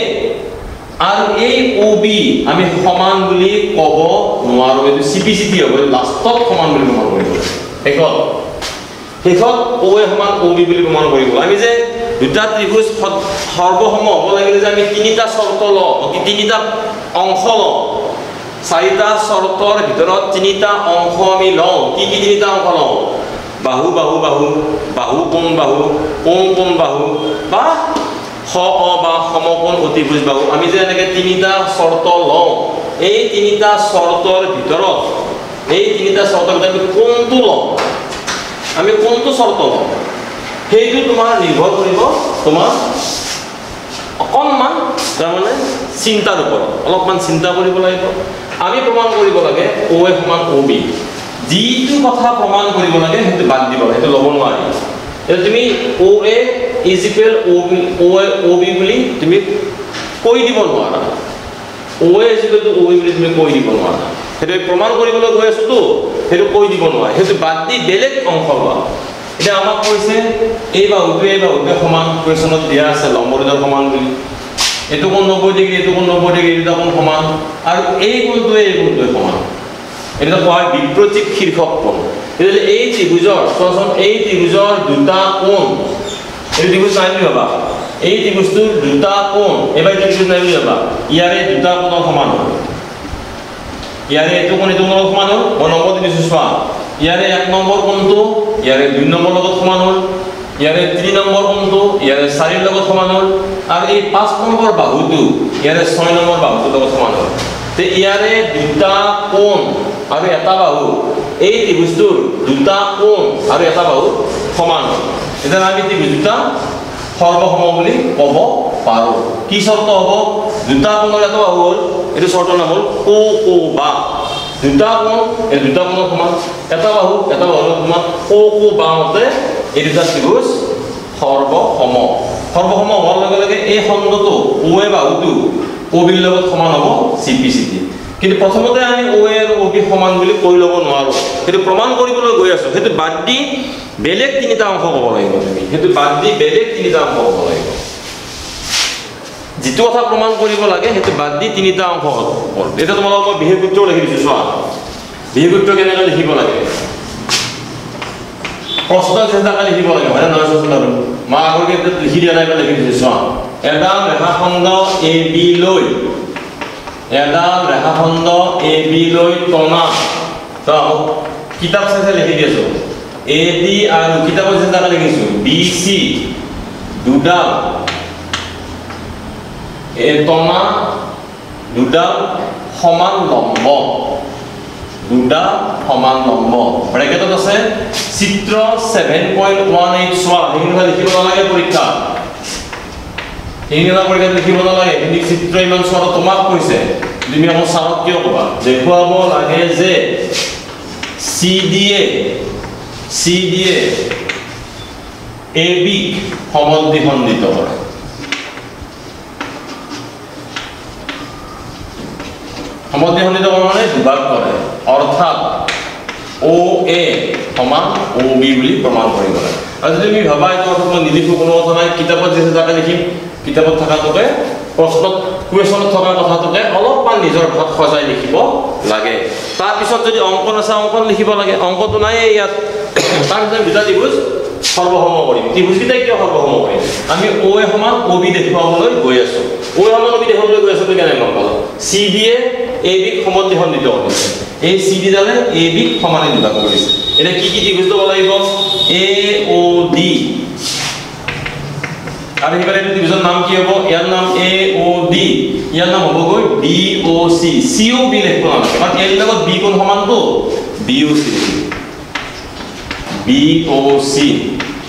আৰু এই OB আমি সমান বুলি ক'ব নোৱাৰো এটো CPCT হ'ব লাষ্টত সমান বুলি প্ৰমাণ কৰিব শেষত OA সমান OB বুলি প্ৰমাণ কৰিব আমি যে দুটা ত্ৰিভুজ সৰ্বসম হ'ব লাগিলে যে আমি তিনিটা শৰ্ত লওঁ তিনিটা অংশ লওঁ চাৰিটা শৰ্তৰ ভিতৰত তিনিটা অংশ আমি লওঁ কি তিনিটা অংশ লওঁ বাহু বাহু বাহু বাহু কোণ বাহু কোণ কোণ বাহু বা বা সমকোণ অতিভুজ বাহু আমি যে এনেকৈ তিনিটা শৰ্ত লওঁ এই তিনিটা শৰ্তৰ ভিতৰত আমি কোনটো লওঁ আমি কোনটো শৰ্ত লওঁ সেইটো তোমাৰ নিৰ্ভৰ কৰিব তোমাৰ অকণমান তাৰমানে চিন্তাৰ ওপৰত অলপমান চিন্তা কৰিব লাগিব আমি প্ৰমাণ কৰিব লাগে OA সমান OB যিটো কথা প্ৰমাণ কৰিব লাগে সেইটো বাদ দিব সেইটো ল'ব নোৱাৰি এতিয়া তুমি OA is equal OB বুলি তুমি কৈ দিব নোৱাৰা OA is equal to OB বুলি তুমি কৈ দিব নোৱাৰা সেইটো প্ৰমাণ কৰিবলৈ গৈ আছো তো সেইটো কৈ দিব নোৱাৰা সেইটো বাদ দি বেলেগ অংশ লোৱা এটা আমাক কৈছে এই বাহুটোৱে সমান কুৱেশ্যনত দিয়া আছে লম্বৰেখাৰ সমান বুলি এটো কোণ 90 ডিগ্ৰী এটো কোণ 90 ডিগ্ৰী এটা কোণ সমান আৰু এই কোণটোৱে সমান এটা কোৱা বিপৰীত শীৰ্ষক কোণ এলে এই ত্ৰিভুজৰ চোৱাচোন এই ত্ৰিভুজৰ দুটা কোণ এই ত্ৰিভুজ নাই বুলি ভাবা এই ত্ৰিভুজটোৰ দুটা কোণ এবাৰ ত্ৰিভুজ নাই বুলি ভাবা ইয়াৰে দুটা কোণ সমান হ'ব ইয়াৰে এটো কোণ সমান হ'ল মই নম্বৰ দিছো চোৱা ইয়াৰে 1 নম্বৰ কোণটো ইয়াৰে 2 নম্বৰ লগত সমান হ'ল ইয়াৰে 3 নম্বৰ কোণটো ইয়াৰে 4 লগত সমান হ'ল আৰু এই 5 নম্বৰ বাহুটো ইয়াৰে 6 নম্বৰ বাহুটোৰ লগত সমান হ'ল তে ইয়াৰে দুটা কোণ আৰু এটা বাহু এই ত্ৰিভুজটোৰ দুটা কোণ আৰু এটা বাহু সমান হ'ল এটা আমি ত্ৰিভুজ দুটা সৰ্বসম বুলি ক'ব পাৰো কি শৰ্ত হ'ব দুটা কোণৰ এটা বাহু হ'ল এটো শৰ্ত নাম হ'ল O বা দুটা কোণ এই দুটা কোণৰ সমান এটা বাহু সমান O বা মতে এই দুটা ত্ৰিভুজ সৰ্বসম হোৱাৰ লগে লগে এই খণ্ডটো OA বাহুটো OB ৰ লগত সমান হ'ব CPCT কিন্তু প্ৰথমতে আমি OA আৰু OB সমান বুলি কৈ ল'ব নোৱাৰো সেইটো প্ৰমাণ কৰিবলৈ গৈ আছো সেইটো বাদ দি বেলেগ তিনিটা অংশ ক'ব লাগিব তুমি সেইটো বাদ দি বেলেগ তিনিটা অংশ ক'ব লাগিব যিটো কথা প্ৰমাণ কৰিব লাগে সেইটো বাদ দি তিনিটা অংশ ক'ব এটা তোমালোকক মই বিহেভ সূত্ৰ লিখি দিছো চোৱা বিহেভ সূত্ৰ কেনেকৈ লিখিব লাগে প্ৰশ্ন চেষ্টা লিখিব লাগে মানে নহয় চোন আৰু মা আগৰকে লিখি দিয়া নাই লিখি দিছো চোৱা এডাল ৰেখাখণ্ড AB লৈ টনা কিতাপ চাই লিখি দিছো AD আৰু কিতাপত চেষ্টা লিখিছো BC দুডাল টনা দুডাল সমান লম্ব ব্ৰেকেটত আছে চিত্ৰ 7.18 চোৱা এইখিনি লিখিব নালাগে পৰীক্ষা এইখিনি পৰীক্ষাত লিখিব নালাগে কিন্তু চিত্ৰ ইমান চোৱা তোমাক কৈছে তুমি আমাৰ ছাৰক কিয় ক'বা দেখুৱাব লাগে যে CDA AB সমদ্বিখণ্ডিত কৰে সমদ্বিখণ্ডিত মানে দুভাগ কৰে অৰ্থাৎ OA সমান OB বুলি প্ৰমাণ কৰিব লাগে আৰু যদি তুমি ভাবা এইটো অৰ্থ মই নিলিখো কোনো কথা নাই কিতাপত যে জাগা লিখিম কিতাপত থাকাটোকে প্ৰশ্নত কুৱেশ্যনত থকা কথাটোকে অলপমান নিজৰ ভাষাত সজাই লিখিব লাগে তাৰ পিছত যদি অংকন আছে অংকন লিখিব লাগে অংকটো নাই ইয়াত তাৰ পিছত দুটা ত্ৰিভুজ সৰ্বসম কৰিম ত্ৰিভুজকেইটা কিয় সৰ্বসম কৰিম আমি ও এ সমান OB দেখুৱাবলৈ গৈ আছো ও এ সমান OB দেখুৱাবলৈ গৈ আছো কেনে গম পালো CD এ AB ক সমদ্বিখণ্ডিত কৰিছে এই CD ডালে AB ক সমানে দুটা কৰিছে এটা কি ত্ৰিভুজ হ'ব লাগিব AOD আৰু হিবালে ত্ৰিভুজৰ নাম কি হ'ব ইয়াৰ নাম AOD ইয়াৰ নাম হ'ব গৈ BOC COB লিখিব নালাগে কাৰণ এৰ লগত B কোণ সমানটো BOC BOC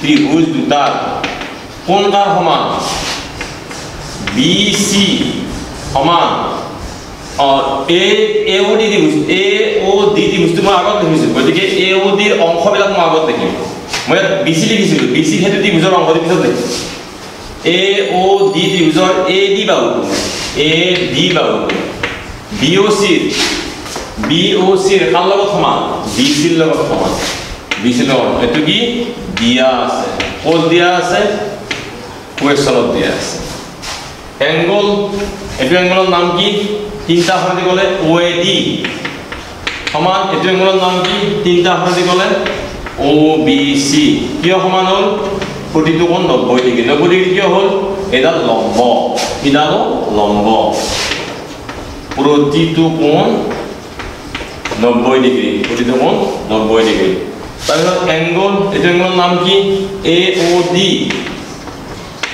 ত্রিভুজ দুটার কোনটার সমান BC সমান আর AOD ত্রিভুজ AOD ত্রিভুজটো মই আগত লিখিছো গতিকে AOD এর অংশবিলাক মই আগত লিখিম মই BC লিখিছিলো BC হেতু ত্ৰিভুজৰ অংশটো পিছত লিখিম AOD ত্ৰিভুজৰ AD বাহুটো AD বাহুটো BOC এর কার লগত সমান BC এর লগত সমান BC লগত এটো কি দিয়া আছে কোড দিয়া আছে কোয়েশনত দিয়া আছে অ্যাঙ্গল এটো অ্যাঙ্গলের নাম কি তিনটা আখরে গলে OAD সমান এটো অ্যাঙ্গলের নাম কি তিনটা আখরে গলে OBC কি সমান হল প্রতিটো কোণ 90 ডিগ্রি 90 ডিগ্রি কি হল এটা লম্ব ইদানো লম্ব প্রতিটো কোণ 90 ডিগ্রি প্রতিটো কোণ 90 ডিগ্রি তাহলে অ্যাঙ্গল এটা অ্যাঙ্গলের নাম কি AOD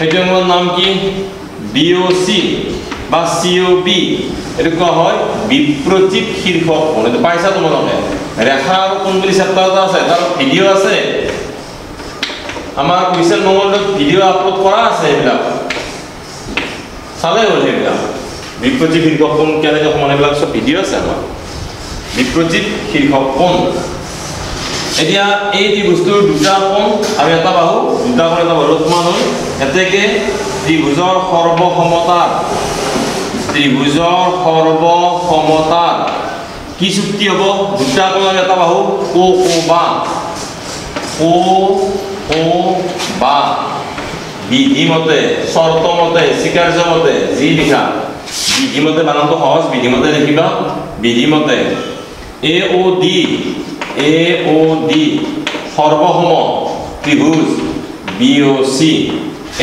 এটা অ্যাঙ্গলের নাম কি BOC বা COB এটা কোৱা হয় বিপ্রতীপ শীর্ষক কোণ এটা পাইছা তোমালোকে রেখা আর কোণ বুলি চ্যাপ্টার আছে তার ভিডিও আছে আমার কুইশন মঙ্গলত ভিডিও আপলোড করা আছে এবিলাক চালে হল এবিলাক বিপ্রতীপ শীর্ষক কোণ কেনেকৈ সমান এবিলাক সব ভিডিও আছে আমার বিপ্রতীপ শীর্ষক কোণ এতিয়া এই ত্ৰিভুজটোৰ দুটা কোণ আৰু এটা বাহু দুটা কোণ এটা বাহু সমান হ'ল এতেকে ত্ৰিভুজৰ সৰ্বসমতাৰ কি চুক্তি হ'ব দুটা কোণ আৰু এটা বাহু O বা বিধিমতে শর্তমতে স্বীকার্যমতে যি লিখা বিধিমতে বানানটো সহজ বিধিমতে লিখিবা বিধিমতে AOD সর্বসম ত্রিভুজ BOC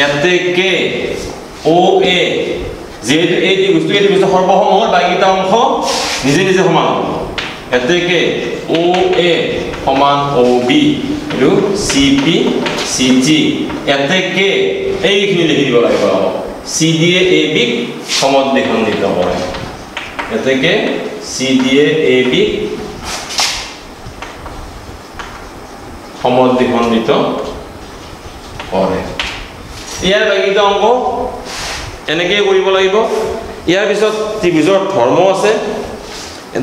এতেকে OA যেহেতু এই ত্রিভুজটো সর্বসম হল বাকিটা অংশ নিজে নিজে সমান হল এতেকে OA সমান OB আৰু CP CG এতেকে এইখিনি লিখি দিব লাগিব CD AB সমদ্বিখণ্ডিত কৰে এতেকে CD AB সমদ্বিখণ্ডিত কৰে ইয়াৰ বাকিটা অংক এনেকৈ কৰিব লাগিব ইয়াৰ পিছত ত্ৰিভুজৰ ধৰ্ম আছে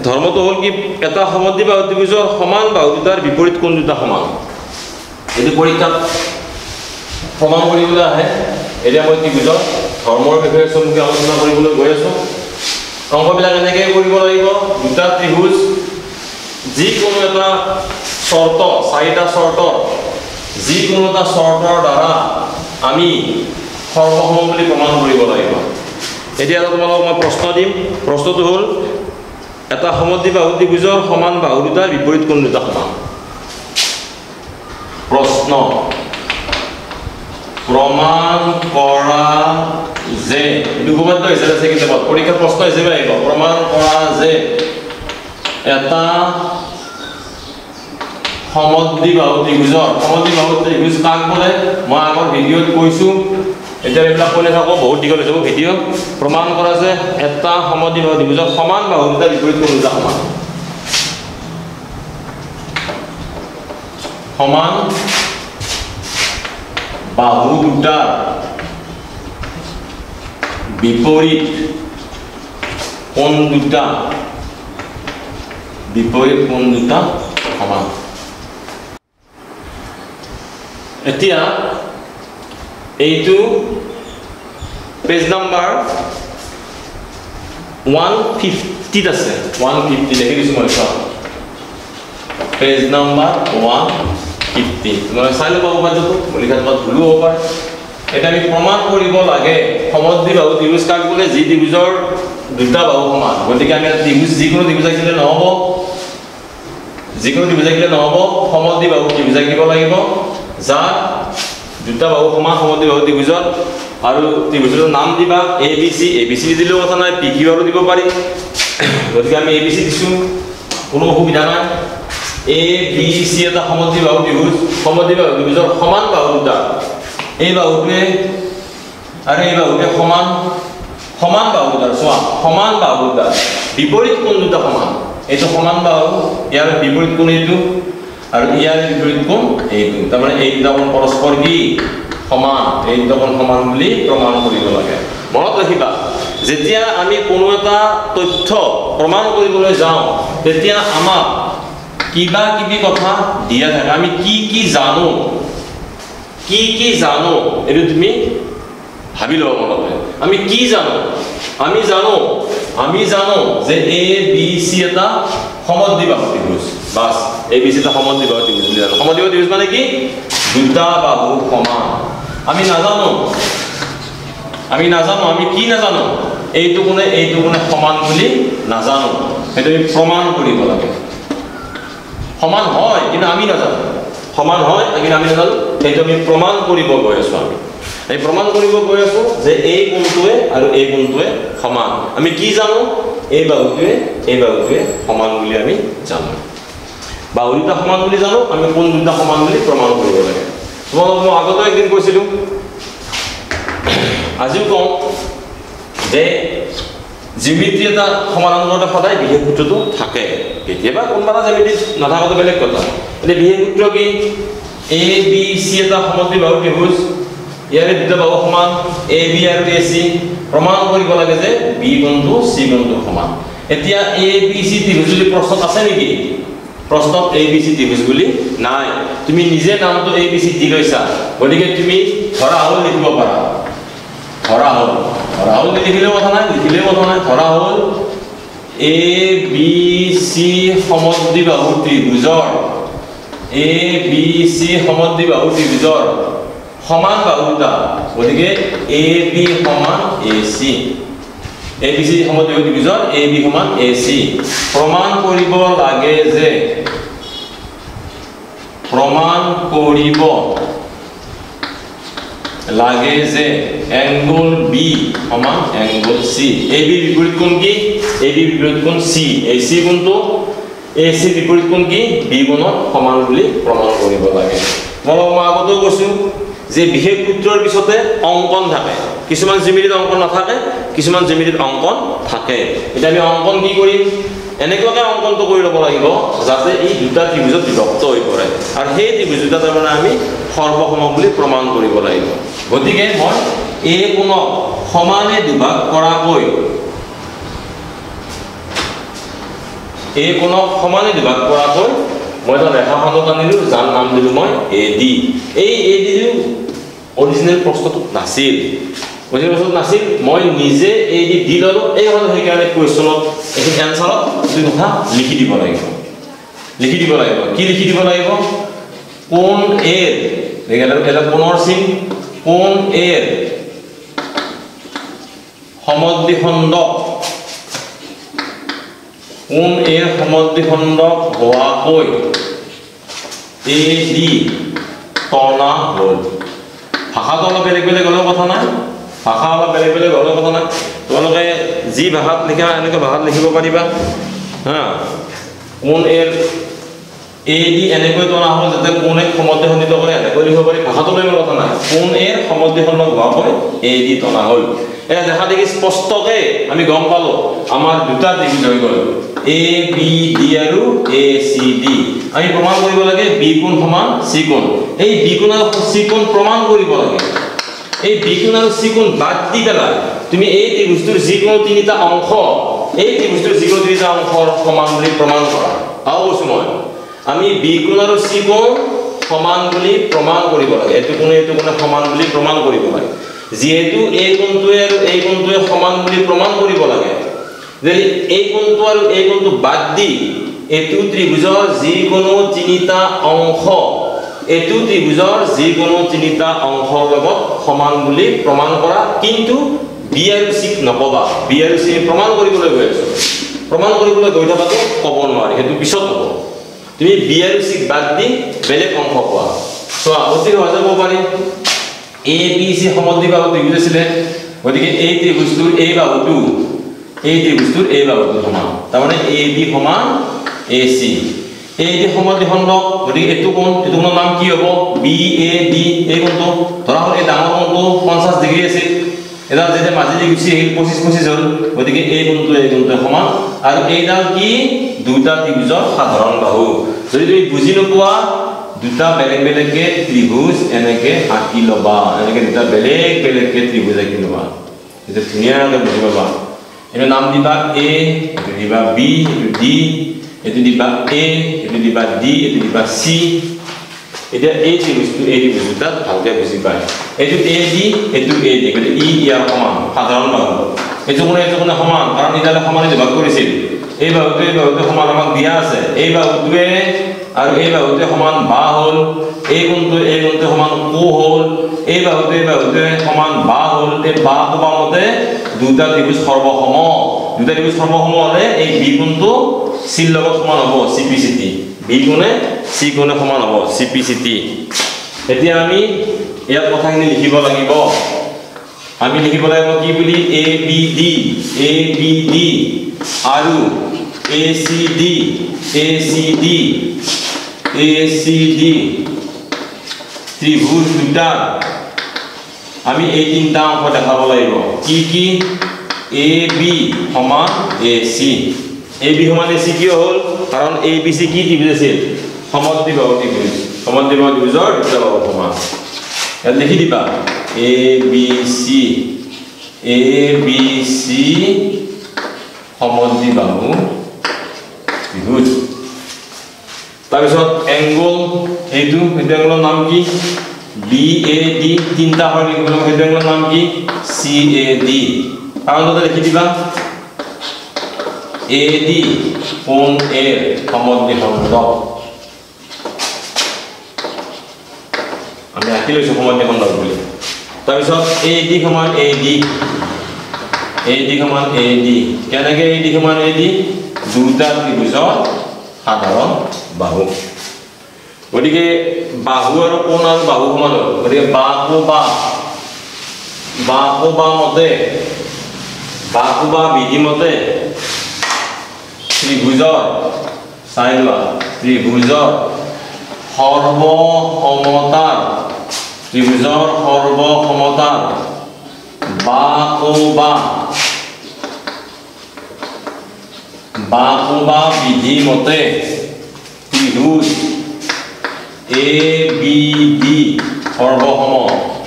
ধৰ্মটো হ'ল কি এটা সমদ্বিবাহু ত্ৰিভুজৰ সমান বাহু দুটাৰ বিপৰীত কোণ দুটা সমান যদি পৰীক্ষাত প্ৰমাণ কৰিবলৈ আহে এতিয়া মই ত্ৰিভুজৰ ধৰ্মৰ বিষয়ে চমুকৈ আলোচনা কৰিবলৈ গৈ আছোঁ অংকবিলাক এনেকৈ কৰিব লাগিব দুটা ত্ৰিভুজ যিকোনো এটা শৰ্ত চাৰিটা শৰ্ত যিকোনো এটা শৰ্তৰ দ্বাৰা আমি সৰ্বসম বুলি প্ৰমাণ কৰিব লাগিব এতিয়া তোমালোকক মই প্ৰশ্ন দিম প্ৰশ্নটো হ'ল এটা সমদ্বিবাহু ত্ৰিভুজৰ সমান বাহু দুটাৰ বিপৰীত কোণ দুটা সমান প্ৰশ্ন প্ৰমাণ কৰা যে দুগবাদ্য হিচাপে আছে কিন্তু পৰীক্ষাৰ প্ৰশ্ন হিচাপে আহিব প্ৰমাণ কৰা যে এটা সমদ্বিবাহু ত্ৰিভুজ কাক বলে মই আগৰ ভিডিওত কৈছো এটা এইবিলাক কৈ থাকো বহুত দীঘল হৈ যাব ভিডিও প্ৰমাণ কৰা যে এটা সমদ্বিবাহু ত্ৰিভুজৰ সমান বাহু দুটাৰ বিপৰীত কোণ দুটা সমান বাহু দুটাৰ বিপৰীত কোণ দুটা সমান এতিয়া এইটো পেজ নাম্বাৰ 150 আছে 150 লিখি দিছো মই পেজ নাম্বাৰ 150 মই চাই লব পাৰো লিখাত ভুল হ'ব পাৰে এটা আমি প্ৰমাণ কৰিব লাগে সমদ্বিবাহু ত্ৰিভুজ কাক বোলে যি ত্ৰিভুজৰ দুটা বাহু সমান গতিকে আমি ত্ৰিভুজ যিকোনো ত্ৰিভুজ আঁকিলে নহ'ব সমদ্বিবাহু ত্ৰিভুজ আঁকিব লাগিব যাৰ দুটা বাহু সমান সমদ্বিবাহু ত্ৰিভুজত আৰু ত্ৰিভুজৰ নাম দিবা ABC দিলেও কথা নাই PQR দিব পাৰি গতিকে আমি ABC দিছো কোনো অসুবিধা নাই ABC এটা সমদ্বিবাহু ত্ৰিভুজৰ সমান বাহু দুটা এই বাহুটোৱে আৰু এই বাহুটোৱে সমান বাহু দুটা চোৱা সমান বাহু দুটা বিপৰীত কোণ দুটা সমান এইটো সমান বাহু ইয়াৰ বিপৰীত কোণ এইটো আৰু ইয়াৰ বিপৰীত কোণ এইটো তাৰমানে এই দুটা কোণ পৰস্পৰ কি সমান এই দুটা কোণ সমান বুলি প্ৰমাণ কৰিব লাগে মনত ৰাখিবা যেতিয়া আমি কোনো এটা তথ্য প্ৰমাণ কৰিবলৈ যাওঁ তেতিয়া আমাক কিবা কিবি কথা দিয়া থাকে আমি কি জানো এইটো তুমি ভাবি লব মনতে আমি কি জানো আমি জানো যে ABC এটা সমদ্বিবাহু ত্ৰিভুজ বাস ABC এটা সমদ্বিবাহু ত্ৰিভুজ বুলি জানো সমদ্বিবাহু ত্ৰিভুজ মানে কি দুটা বাহু সমান আমি নাজানো আমি কি নাজানো এইটো কোণে সমান বুলি নাজানো সেইটো আমি প্ৰমাণ কৰিব লাগে সমান হয় কিন্তু আমি নাজানো সমান হয় কিন্তু আমি নাজানো সেইটো আমি প্ৰমাণ কৰিব গৈ আছো আমি প্ৰমাণ কৰিব গৈ আছো যে এই কোণটোৱে আৰু এই কোণটোৱে সমান আমি কি জানো এই বাহুটোৱে সমান বুলি আমি জানো বাহু দুটা সমান বুলি জানো আমি কোণ দুটা সমান বুলি প্ৰমাণ কৰিব লাগে তোমালোকক মই আগতে একদিন কৈছিলো আজিও কওঁ যে জিমিতি এটা সমান্তৰালতে সদায় বিশেষ সূত্ৰটো থাকে কেতিয়াবা কোনবাটা জিমিতি নাথাকাটো বেলেগ কথা এনে বিশেষ সূত্ৰ কি ABC এটা সমদ্বিবাহু ত্ৰিভুজ ইয়াৰে দুটা বাহু সমান AB আৰু AC প্ৰমাণ কৰিব লাগে যে B কোণটো C কোণটো সমান এতিয়া ABC ত্ৰিভুজ বুলি প্ৰশ্নত আছে নেকি প্ৰশ্নত ABC ত্ৰিভুজ বুলি নাই তুমি নিজে নামটো ABC দি লৈছা গতিকে তুমি ধৰা হল লিখিব পাৰা ধৰা হল লিখিলেও কথা নাই ধৰা হল ABC সমদ্বিবাহু ত্ৰিভুজৰ সমান বাহু দুটা গতিকে AB সমান AC ABC সমদ্বিবাহু ত্ৰিভুজৰ AB সমান AC প্ৰমাণ কৰিব লাগে যে angle B সমান angle C AB বিপৰীত কোণ কি AB বিপৰীত কোণ C AC কোণটো AC বিপৰীত কোণ কি B কোণত সমান বুলি প্ৰমাণ কৰিব লাগে মই আগতেও কৈছো যে বিশেষ সূত্ৰৰ পিছতে অঙ্কন থাকে কিছুমান জ্যামিতিত অঙ্কন নাথাকে কিছুমান জ্যামিতিত অঙ্কন থাকে এটা আমি অঙ্কন কি কৰিম এনেকুৱাকৈ অঙ্কনটো কৰি ল'ব লাগিব যাতে এই দুটা ত্ৰিভুজত বিভক্ত হৈ পৰে আৰু সেই ত্ৰিভুজ দুটা তাৰমানে আমি সৰ্বসম বুলি প্ৰমাণ কৰিব লাগিব গতিকে মই এই কোণক সমানে দুভাগ কৰাকৈ মই এটা ৰেখাখণ্ড আনিলো যাৰ নাম দিলো মই AD এই AD অৰিজিনেল প্ৰশ্নটো নাছিল মই নিজে AD দি ললো এই হল সেইকাৰণে কুৱেশ্যনত এই এনসাৰত দুই কথা লিখি দিব লাগিব কি লিখি দিব লাগিব কোণ A এটা কোণৰ চিন কোণ A সমদ্বিখণ্ডক কোণ A সমদ্বিখণ্ডক হোৱাকৈ AD টনা হ'ল ভাষাটো অলপ বেলেগ হ'লেও কথা নাই তোমালোকে যি ভাষাত লিখা এনেকৈ ভাষাত লিখিব পাৰিবা হা কোণ AD এনেকৈ টনা হ'ল যাতে কোণ A সমদ্বিখণ্ডিত কৰে এনেকৈ লিখিব পাৰি ভাষাটো লৈ কথা নাই কোণ A সমদ্বিখণ্ডক হোৱাকৈ AD টনা হ'ল এটা দেখা দেখি স্পষ্টকৈ আমি গম পালো আমাৰ দুটা ত্ৰিভুজ হৈ গ'ল ABD আৰু ACD আমি প্ৰমাণ কৰিব লাগে B কোণ সমান C কোণ এই B কোণ আৰু C কোণ প্ৰমাণ কৰিব লাগে এই B কোণ আৰু C কোণ বাদ দি পেলাই তুমি এই ত্ৰিভুজটোৰ যিকোনো তিনিটা অংশ সমান বুলি প্ৰমাণ কৰা আৰু কৈছো মই আমি B কোণ আৰু C কোণ সমান বুলি প্ৰমাণ কৰিব লাগে এইটো কোণে সমান বুলি প্ৰমাণ কৰিব লাগে যেহেতু এই কোণটোৱে আৰু এই কোণটোৱে সমান বুলি প্ৰমাণ কৰিব লাগে যে এই কোণটো আৰু এই কোণটো বাদ দি এটো ত্ৰিভুজৰ যিকোনো তিনিটা অংশ অংশৰ লগত সমান বুলি প্ৰমাণ কৰা কিন্তু B আৰু C নকবা B আৰু C প্ৰমাণ কৰিবলৈ গৈ থকাটো ক'ব নোৱাৰি সেইটো পিছত হ'ব তুমি B আৰু C বাদ দি বেলেগ অংশ কোৱা চোৱা অতি সহজে ক'ব পাৰি এ বি চি সমদ্বিবাহু ত্ৰিভুজ আছিলে গতিকে এই ত্ৰিভুজটোৰ এই বাহুটো সমান তাৰমানে এ বি সমান এ চি এই যে সমদ্বিখণ্ডক গতিকে এইটো কোণৰ নাম কি হ'ব বি এ ডি এই কোণটো ধৰা হ'ল এই ডাঙৰ কোণটো 50 ডিগ্ৰী আছিল এটা যেতিয়া মাজেদি গুচি আহিল 25 হ'ল গতিকে এই কোণটো সমান আৰু এইডাল কি দুটা ত্ৰিভুজৰ সাধাৰণ বাহু যদি তুমি বুজি নোপোৱা দুটা বেলেগ বেলেগকে ত্ৰিভুজ এনেকে আঁকি লবা এনেকে দুটা বেলেগ বেলেগকে ত্ৰিভুজ আঁকি লবা এটা ধুনীয়াকৈ বুজি পাবা এর নাম দিবা এ এটো দিবা বি এটো ডি এটো দিবা এ এটো দিবা ডি এটো দিবা সি এটা এই ত্রিভুজটা ভালকে বুঝি পায় এটো এ ডি গতে ই ইয়াৰ সমান সাধাৰণ বাহু এটো কোনে সমান কাৰণ ইডালে সমানে ভাগ কৰিছিল এই বাহুটো সমান আমাক দিয়া আছে এই বাহুটোৱে আৰু এই বাহুটোৱে সমান বা হ'ল এই কোণটো সমান কো হ'ল এই বাহুটোৱে সমান বা হ'ল এই বা কোবা মতে দুটা ত্ৰিভুজ সৰ্বসম হলে এই বি কোণটো সি ৰ লগত সমান হ'ব সিপিসিটি বি কোণে সি কোণে সমান হ'ব সিপিসিটি এতিয়া আমি ইয়াত কথাখিনি লিখিব লাগিব আমি লিখিব লাগিব কি বুলি এ বি ডি আৰু এ সি ডি ত্রিভুজ দুটা আমি এই তিনটা অংশ দেখাব লাগিব কি এ বি সমান এ সি কিয় হ'ল কাৰণ এ বি সি কি ত্ৰিভুজ আছিল সমদ্বিবাহু ত্ৰিভুজৰ দুটা বাহু সমান ইয়াত লিখি দিবা এ বি সি সমদ্বিবাহু ত্ৰিভুজ তাৰপিছত এংগল এইটো এংগলৰ নাম কি বি এ ডি তিনটা হয় লিখিব সেইটো এংগলৰ নাম কি সি এ ডি কাৰণতে লিখি দিবা এ ডি কোণ এ সমদ্বিখণ্ড আমি আঁকি লৈছো সমদ্বিখণ্ড বুলি তাৰপিছত এ ডি সমান এ ডি কেনেকৈ এ ডি সমান এ ডি দুটা ত্ৰিভুজৰ সাধাৰণ বাহু গতিকে বাহু আৰু কোণ আৰু বাহু সমান হ'ল গতিকে বাহু বিধি মতে ত্ৰিভুজৰ সৰ্বসমতাৰ বাহু বিধি মতে ত্ৰিভুজ A B D সৰ্বসম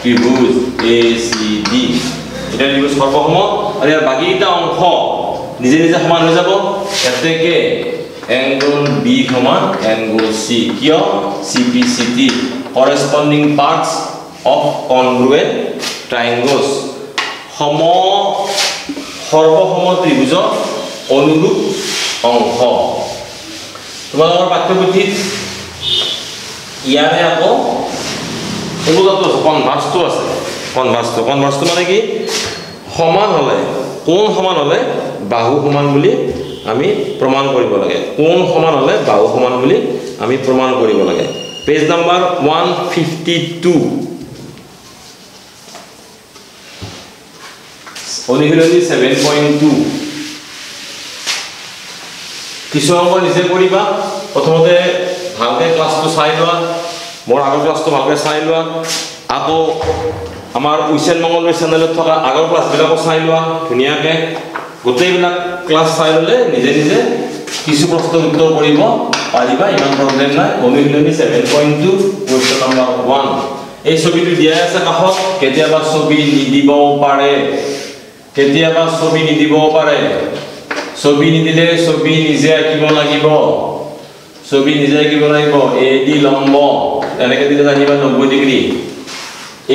ত্ৰিভুজ A C D এটা ত্ৰিভুজ সৰ্বসম আৰু ইয়াৰ বাকীটা অংশ নিজে সমান হৈ যাব এতেকে এংগল বি সমান এংগল চি কিয় সিপিসিটি corresponding parts of congruent triangles সৰ্বসম ত্ৰিভুজৰ অনুৰূপ অংশ তোমালোকৰ পাঠ্যপুথিত ইয়াৰে আকৌ অনুপাতটো কনভাৰ্সটো আছে কনভাৰ্সটো মানে কি সমান হলে কোণ সমান হলে বাহু সমান বুলি আমি প্ৰমাণ কৰিব লাগে কোণ সমান হলে বাহু সমান বুলি আমি প্ৰমাণ কৰিব লাগে পেজ নাম্বাৰ 152 অনুশীলনী 7.2 কিছু অংক নিজে কৰিবা প্ৰথমতে ভালকে ক্লাসটো চাই লোৱা মোৰ আগৰ ক্লাসটো ভালকে চাই লোৱা আকৌ আমাৰ উইচেন মঙ্গলৰ চেনেলত থকা আগৰ ক্লাসবিলাকো চাই লোৱা ধুনীয়াকে গোটেইবিলাক ক্লাস চাই ললে নিজে কিছু প্ৰশ্নৰ উত্তৰ কৰিব পাৰিবা ইমান প্ৰবলেম নাই অনুশীলনী 7.2 কোৱেশ্চন নম্বৰ 1 এই ছবিটো দিয়া আছে কাষত কেতিয়াবা ছবি নিদিবও পাৰে ছবি নিদিলে ছবি নিজে আঁকিব লাগিব এ ডি লম্ব এনেকে দিলে জানিবা 90 degree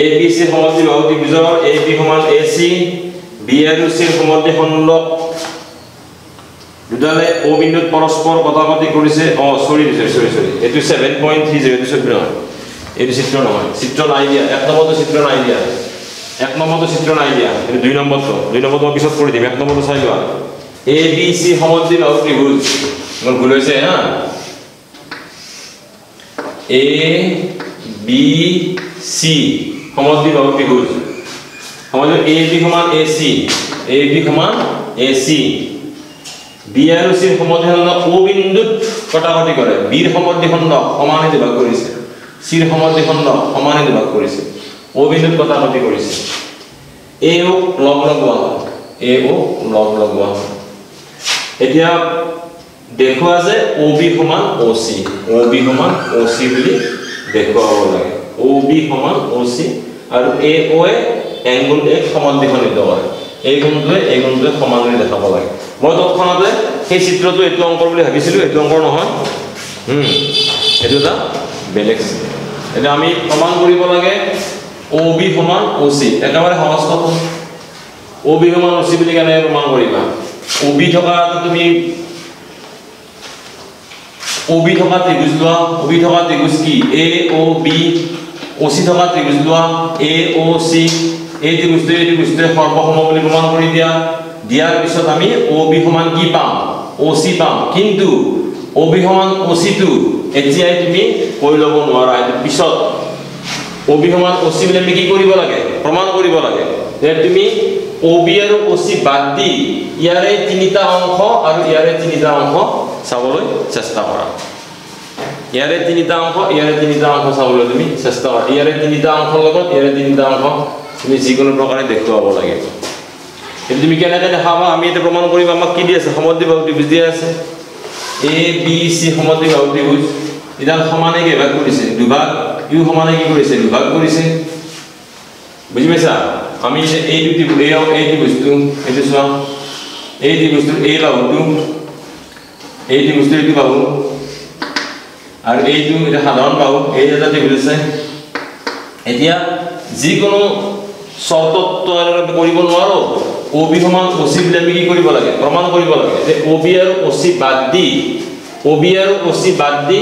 A B C সমদ্বিবাহু ত্ৰিভুজৰ A B সমান এ সি বি আৰু সি সমদ্বিখণ্ড দুটালে ও বিন্দুত পৰস্পৰ কটাকটি কৰিছে সৰি এটো 7.30 এটো চিত্ৰ নহয় এটো চিত্ৰ নহয় চিত্ৰ নাই দিয়া এক নম্বৰটো চিত্ৰ নাই দিয়া এটো দুই নম্বৰটো মই পিছত কৰি দিম এক নম্বৰটো চাই লোৱা এ বি সি সমদ্বিবাহু ত্ৰিভুজ মোৰ ভুল হৈছে হা এ BC সমদ্বিবাহু ত্ৰিভুজ আমাদেৰ AB সমান AC AB সমান AC B আৰু C সমদ্বিখণ্ড O বিন্দুত কটাকটি কৰে B ৰ সমদ্বিখণ্ড সমানে বিভাগ কৰিছে C ৰ সমদ্বিখণ্ড সমানে বিভাগ কৰিছে O বিন্দুত কটাকটি কৰিছে AO লগ লগোৱা AO লগ লগোৱা এতিয়া দেখুৱা যে OB সমান OC OB সমান OC বুলি দেখুৱাব লাগে OB সমান OC আৰু AO এ এংগল এক সমদ্বিখণ্ডিত কৰে এই গুণটোৱে সমানকৈ দেখাব লাগে মই তৎক্ষণাতে সেই চিত্ৰটো এইটো অংকৰ বুলি ভাবিছিলোঁ এইটো অংকৰ নহয় এইটো এটা বেলেগ এতিয়া আমি প্ৰমাণ কৰিব লাগে OB সমান OC একেবাৰে সহজ কথা OB সমান OC বুলি কেনেকৈ প্ৰমাণ কৰিবা OB থকা তুমি OB থকা ত্ৰিভুজ লোৱা OB থকা ত্ৰিভুজ কি AOB OC থকা ত্ৰিভুজ লোৱা AOC এই ত্ৰিভুজটোৱে সৰ্বসম বুলি প্ৰমাণ কৰি দিয়াৰ পিছত আমি OB সমান কি পাম OC পাম কিন্তু OB সমান OC টো এতিয়াই তুমি কৈ ল'ব নোৱাৰা এই পিছত OB সমান OC বুলি আমি কি কৰিব লাগে প্ৰমাণ কৰিব লাগে যে তুমি OB আৰু OC বাদ দি ইয়াৰে তিনিটা অংশ আৰু ইয়াৰে তিনিটা অংশ চাবলৈ চেষ্টা কৰা ইয়াৰে তিনিটা অংশ চাবলৈ তুমি চেষ্টা কৰা ইয়াৰে তিনিটা অংশৰ লগত ইয়াৰে তিনিটা অংশ তুমি যিকোনো প্ৰকাৰে দেখুৱাব লাগে কিন্তু তুমি কেনেকৈ দেখাবা আমি এটা প্ৰমাণ কৰিম আমাক কি দি আছে সমদ্বিবাহু ত্ৰিভুজ দিয়া আছে ABC সমদ্বিবাহু ত্ৰিভুজ ইদাল সমানে বিভাগ কৰিছে দুভাগ ইউ সমানে কি কৰিছে দুভাগ কৰিছে বুজি পাইছা আমি যে এই ত্ৰিভুজটো এইটো চোৱা এই ত্ৰিভুজটোৰ এই বাহুটো এই ত্ৰিভুজটোৰ এইটো বাহু আৰু এইটো এটা সাধাৰণ বাহু এই এটা ত্ৰিভুজ আছে এতিয়া যিকোনো শৰ্তত কৰিব নোৱাৰো OB সমান OC বুলি আমি কি কৰিব লাগে প্ৰমাণ কৰিব লাগে যে OB আৰু OC বাদ দি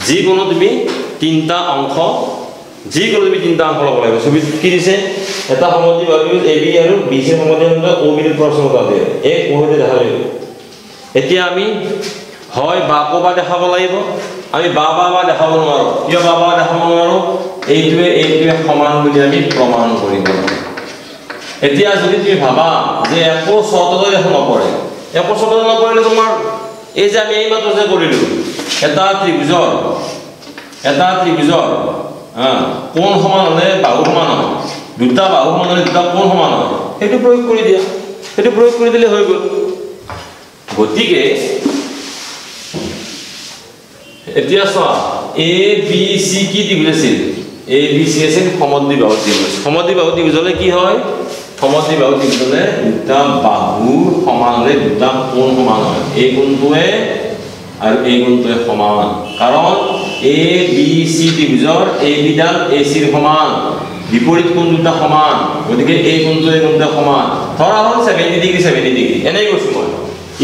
যিকোনো তুমি তিনিটা অংশ ল'ব লাগে ছবিত কি দিছে এটা সমদ্বিবাহু ত্ৰিভুজ AB আৰু BC সমদ্বিখণ্ড OB ৰ প্ৰশ্ন দিয়ে এক ওহতে দেখা যাব এতিয়া আমি হয় বাবা দেখাব লাগিব আমি বাবা দেখাব নোৱাৰো কিয় বাবা দেখাব নোৱাৰো এইটোৱে সমান বুলি আমি প্ৰমাণ কৰিব লাগে এতিয়া যদি তুমি ভাবা যে একো শৰ্ততে দেখোন নপৰে একো শৰ্ততে নপৰিলে তোমাৰ এই যে আমি এই মাত্ৰ যে কৰিলো এটা ত্ৰিভুজৰ কোণ সমান হ'লে বাহু সমান হয় দুটা বাহু সমান হ'লে দুটা কোণ সমান হয় সেইটো প্ৰয়োগ কৰি দিলে হৈ গ'ল গতিকে এতিয়া চোৱা ABC কি ত্ৰিভুজ আছিল ABC আছিল সমদ্বিবাহু ত্ৰিভুজ হ'লে কি হয় সমদ্বিবাহু ত্ৰিভুজ হ'লে দুটা বাহু সমান হ'লে দুটা কোণ সমান হয় এই কোণটোৱে আৰু এই কোণটোৱে সমান কাৰণ ABC ত্ৰিভুজৰ ABডাল AC ৰ সমান বিপৰীত কোণ দুটা সমান গতিকে এই কোণটো সমান ধৰা হ'ল 70 ডিগ্ৰী এনেই কৈছোঁ মই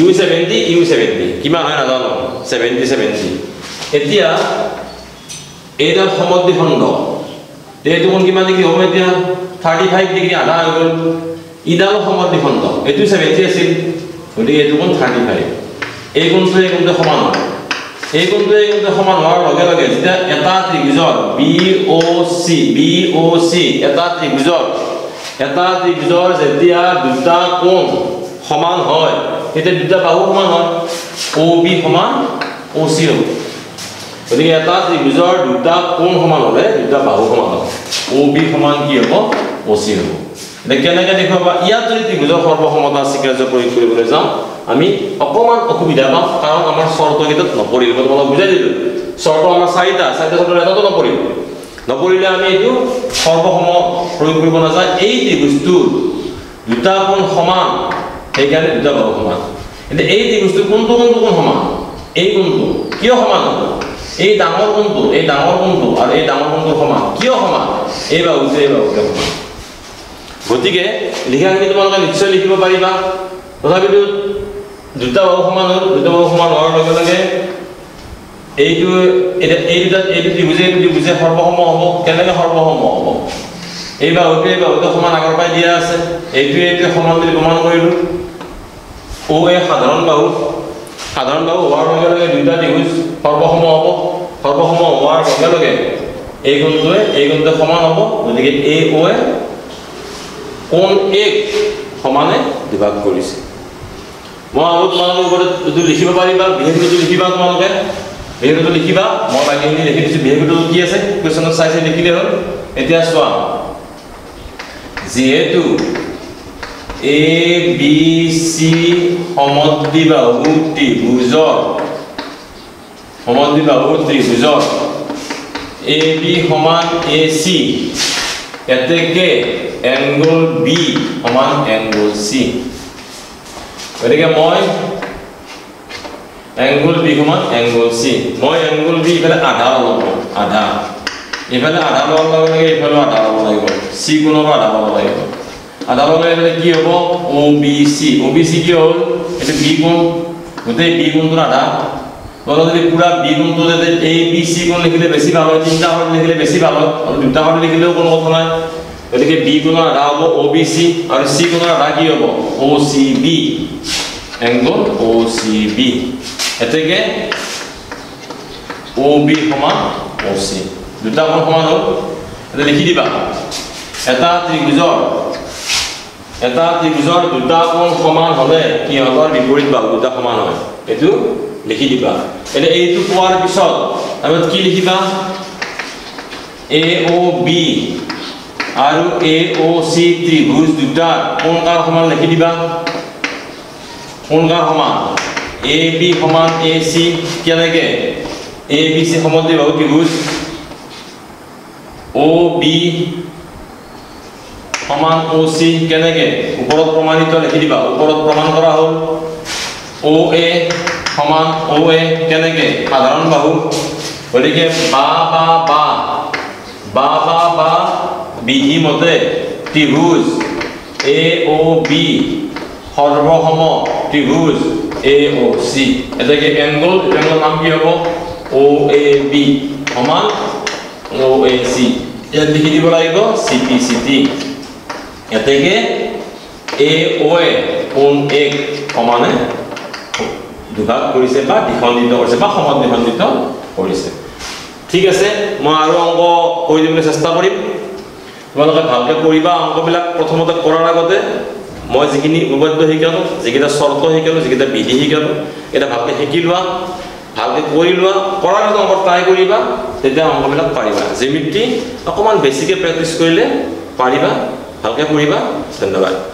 U70 কিমান হয় নাজানো 70 এতিয়া এইডাল সমদ্বিখণ্ড এইটো কোণ কিমান ডিগ্ৰী হ'ব এতিয়া 35 ডিগ্ৰী আধা হৈ গ'ল ইডাল সমদ্বিখণ্ড এইটো 70 আছিল গতিকে এইটো কোণ 35 এই কোণটো সমান হয় এই কোণটো সমান হোৱাৰ লগে লগে যেতিয়া এটা ত্ৰিভুজৰ BOC এটা ত্ৰিভুজৰ যেতিয়া দুটা কোণ সমান হয় তেতিয়া দুটা বাহু সমান হয় OB সমান OC হ'ব গতিকে এটা ত্ৰিভুজৰ দুটা কোণ সমান হ'লে দুটা বাহু সমান হ'ব OB সমান কি হ'ব OC হ'ব এতিয়া কেনেকৈ দেখুৱাবা ইয়াত যদি ত্ৰিভুজৰ সৰ্বসমতা স্বীকাৰ্য প্ৰয়োগ কৰিবলৈ যাওঁ আমি অকণমান অসুবিধা পাম কাৰণ আমাৰ চৰ্তকেইটাত নপৰিল মই তোমালোক বুজাই দিলোঁ চৰ্ত আমাৰ চাৰিটা চৰ্তৰ এটাতো নপৰিলে আমি এইটো সৰ্বসম প্ৰয়োগ কৰিব নাযায় এই ত্ৰিভুজটোৰ দুটা কোণ সমান সেইকাৰণে দুটা বাহু সমান এতিয়া এই ত্ৰিভুজটো কোনটো কোণ সমান এই কোণটো কিয় সমান হ'ব এই ডাঙৰ কোণটো আৰু এই ডাঙৰ কোণটো সমান কিয় সমান এই বাহুটো সমান গতিকে লিখাখিনি তোমালোকে নিশ্চয় লিখিব পাৰিবা তথাপিতো দুটা বাহু সমান হোৱাৰ লগে লগে এইটো ত্ৰিভুজে সৰ্বসম হ'ব কেনেকৈ সৰ্বসম হ'ব এই বাহুটো সমান আগৰ পৰাই দিয়া আছে এইটোৱে সমান বুলি প্ৰমাণ কৰিলোঁ সাধাৰণ বাহু হোৱাৰ লগে লগে দুইটা ত্ৰিভুজ সৰ্বসম হ'ব সৰ্বসম হোৱাৰ লগে লগে এই কোণটোৱে সমান হ'ব গতিকে AO এ কোণ A সমানে বিভাগ কৰিছে মই আৰু তোমালোকৰ ওপৰত লিখিব পাৰিবা বিহেভিয়ৰটো লিখিবা তোমালোকে বিহেভিয়ৰটো লিখিবা মই বাকিখিনি লিখি দিছোঁ বিহেভিয়ৰটো কি আছে কোৱেশ্যনত চাই লিখিলে হ'ল এতিয়া চোৱা যেহেতু ABC সমদ্বিবাহু ত্ৰিভুজৰ AB সমান AC এতেকে এংগল B সমান এংগল C গতিকে মই এংগল B সমান এংগল C মই এংগল B ইফালে আধা ল'ব আধা ইফালে আধা ল'ব লাগে ইফালে আধা ল'ব লাগিব C কোণৰ আধা ল'ব লাগিব আধা ল'লে কি হ'ব OBC কি হ'ল এইটো B কোণ গোটেই B কোণটোৰ আধা লগে যদি পুৰা B কোণটো যদি ABC কোণ লিখিলে বেছি ভাল হয় তিনিটা হৰ লিখিলে বেছি ভাল হয় আৰু দুটা হৰ লিখিলেও কোনো কথা নাই গতিকে B কোণৰ আধা হ'ব OBC আৰু C কোণৰ আধা কি হ'ব OCB এংগল OCB এতেকে OB সমান OC দুটা কোণ সমান হ'ল এটা লিখি দিবা এটা ত্ৰিভুজৰ দুটা কোণ সমান হ'লে ইহঁতৰ বিপৰীত বাহু দুটা সমান হয় এইটো লিখি দিবা এটা এইটো পোৱাৰ পিছত আমি কি লিখিবা AOB আৰু AOC ত্ৰিভুজ দুটা কোণ কাৰ সমান লিখি দিবা কোণ কাৰ সমান AB সমান AC কেনেকে ABC সমদ্বিবাহু ত্ৰিভুজ OB সমান OC কেনেকে ওপৰত প্ৰমাণিত লিখি দিবা ওপৰত প্ৰমাণ কৰা হ'ল OA সমান OA কেনেকে সাধাৰণ বাহু গতিকে বা বিধি মতে ত্ৰিভুজ AOB সৰ্বসম ত্ৰিভুজ AOC এতেকে এংগল নাম কি হ'ব OAB সমান OAC ইয়াত লিখি দিব লাগিব CPCT এতেকে AOA কোণ A সমানে দুভাগ কৰিছে বা দ্বিখণ্ডিত কৰিছে বা সমদ্বিখণ্ডিত কৰিছে ঠিক আছে মই আৰু অংক কৈ দিবলৈ চেষ্টা কৰিম তোমালোকে ভালকৈ কৰিবা অংকবিলাক প্ৰথমতে কৰাৰ আগতে মই যিখিনি উপপাদ্য শিকালো যিকেইটা চৰ্ত শিকালো যিকেইটা বিধি শিকালো এটা ভালকৈ শিকি লোৱা ভালকৈ কৰি লোৱা কৰাৰ আগতে অংক ট্ৰাই কৰিবা তেতিয়া অংকবিলাক পাৰিবা জিঅ'মেট্ৰি অকণমান বেছিকৈ প্ৰেক্টিছ কৰিলে পাৰিবা ভালকৈ কৰিবা ধন্যবাদ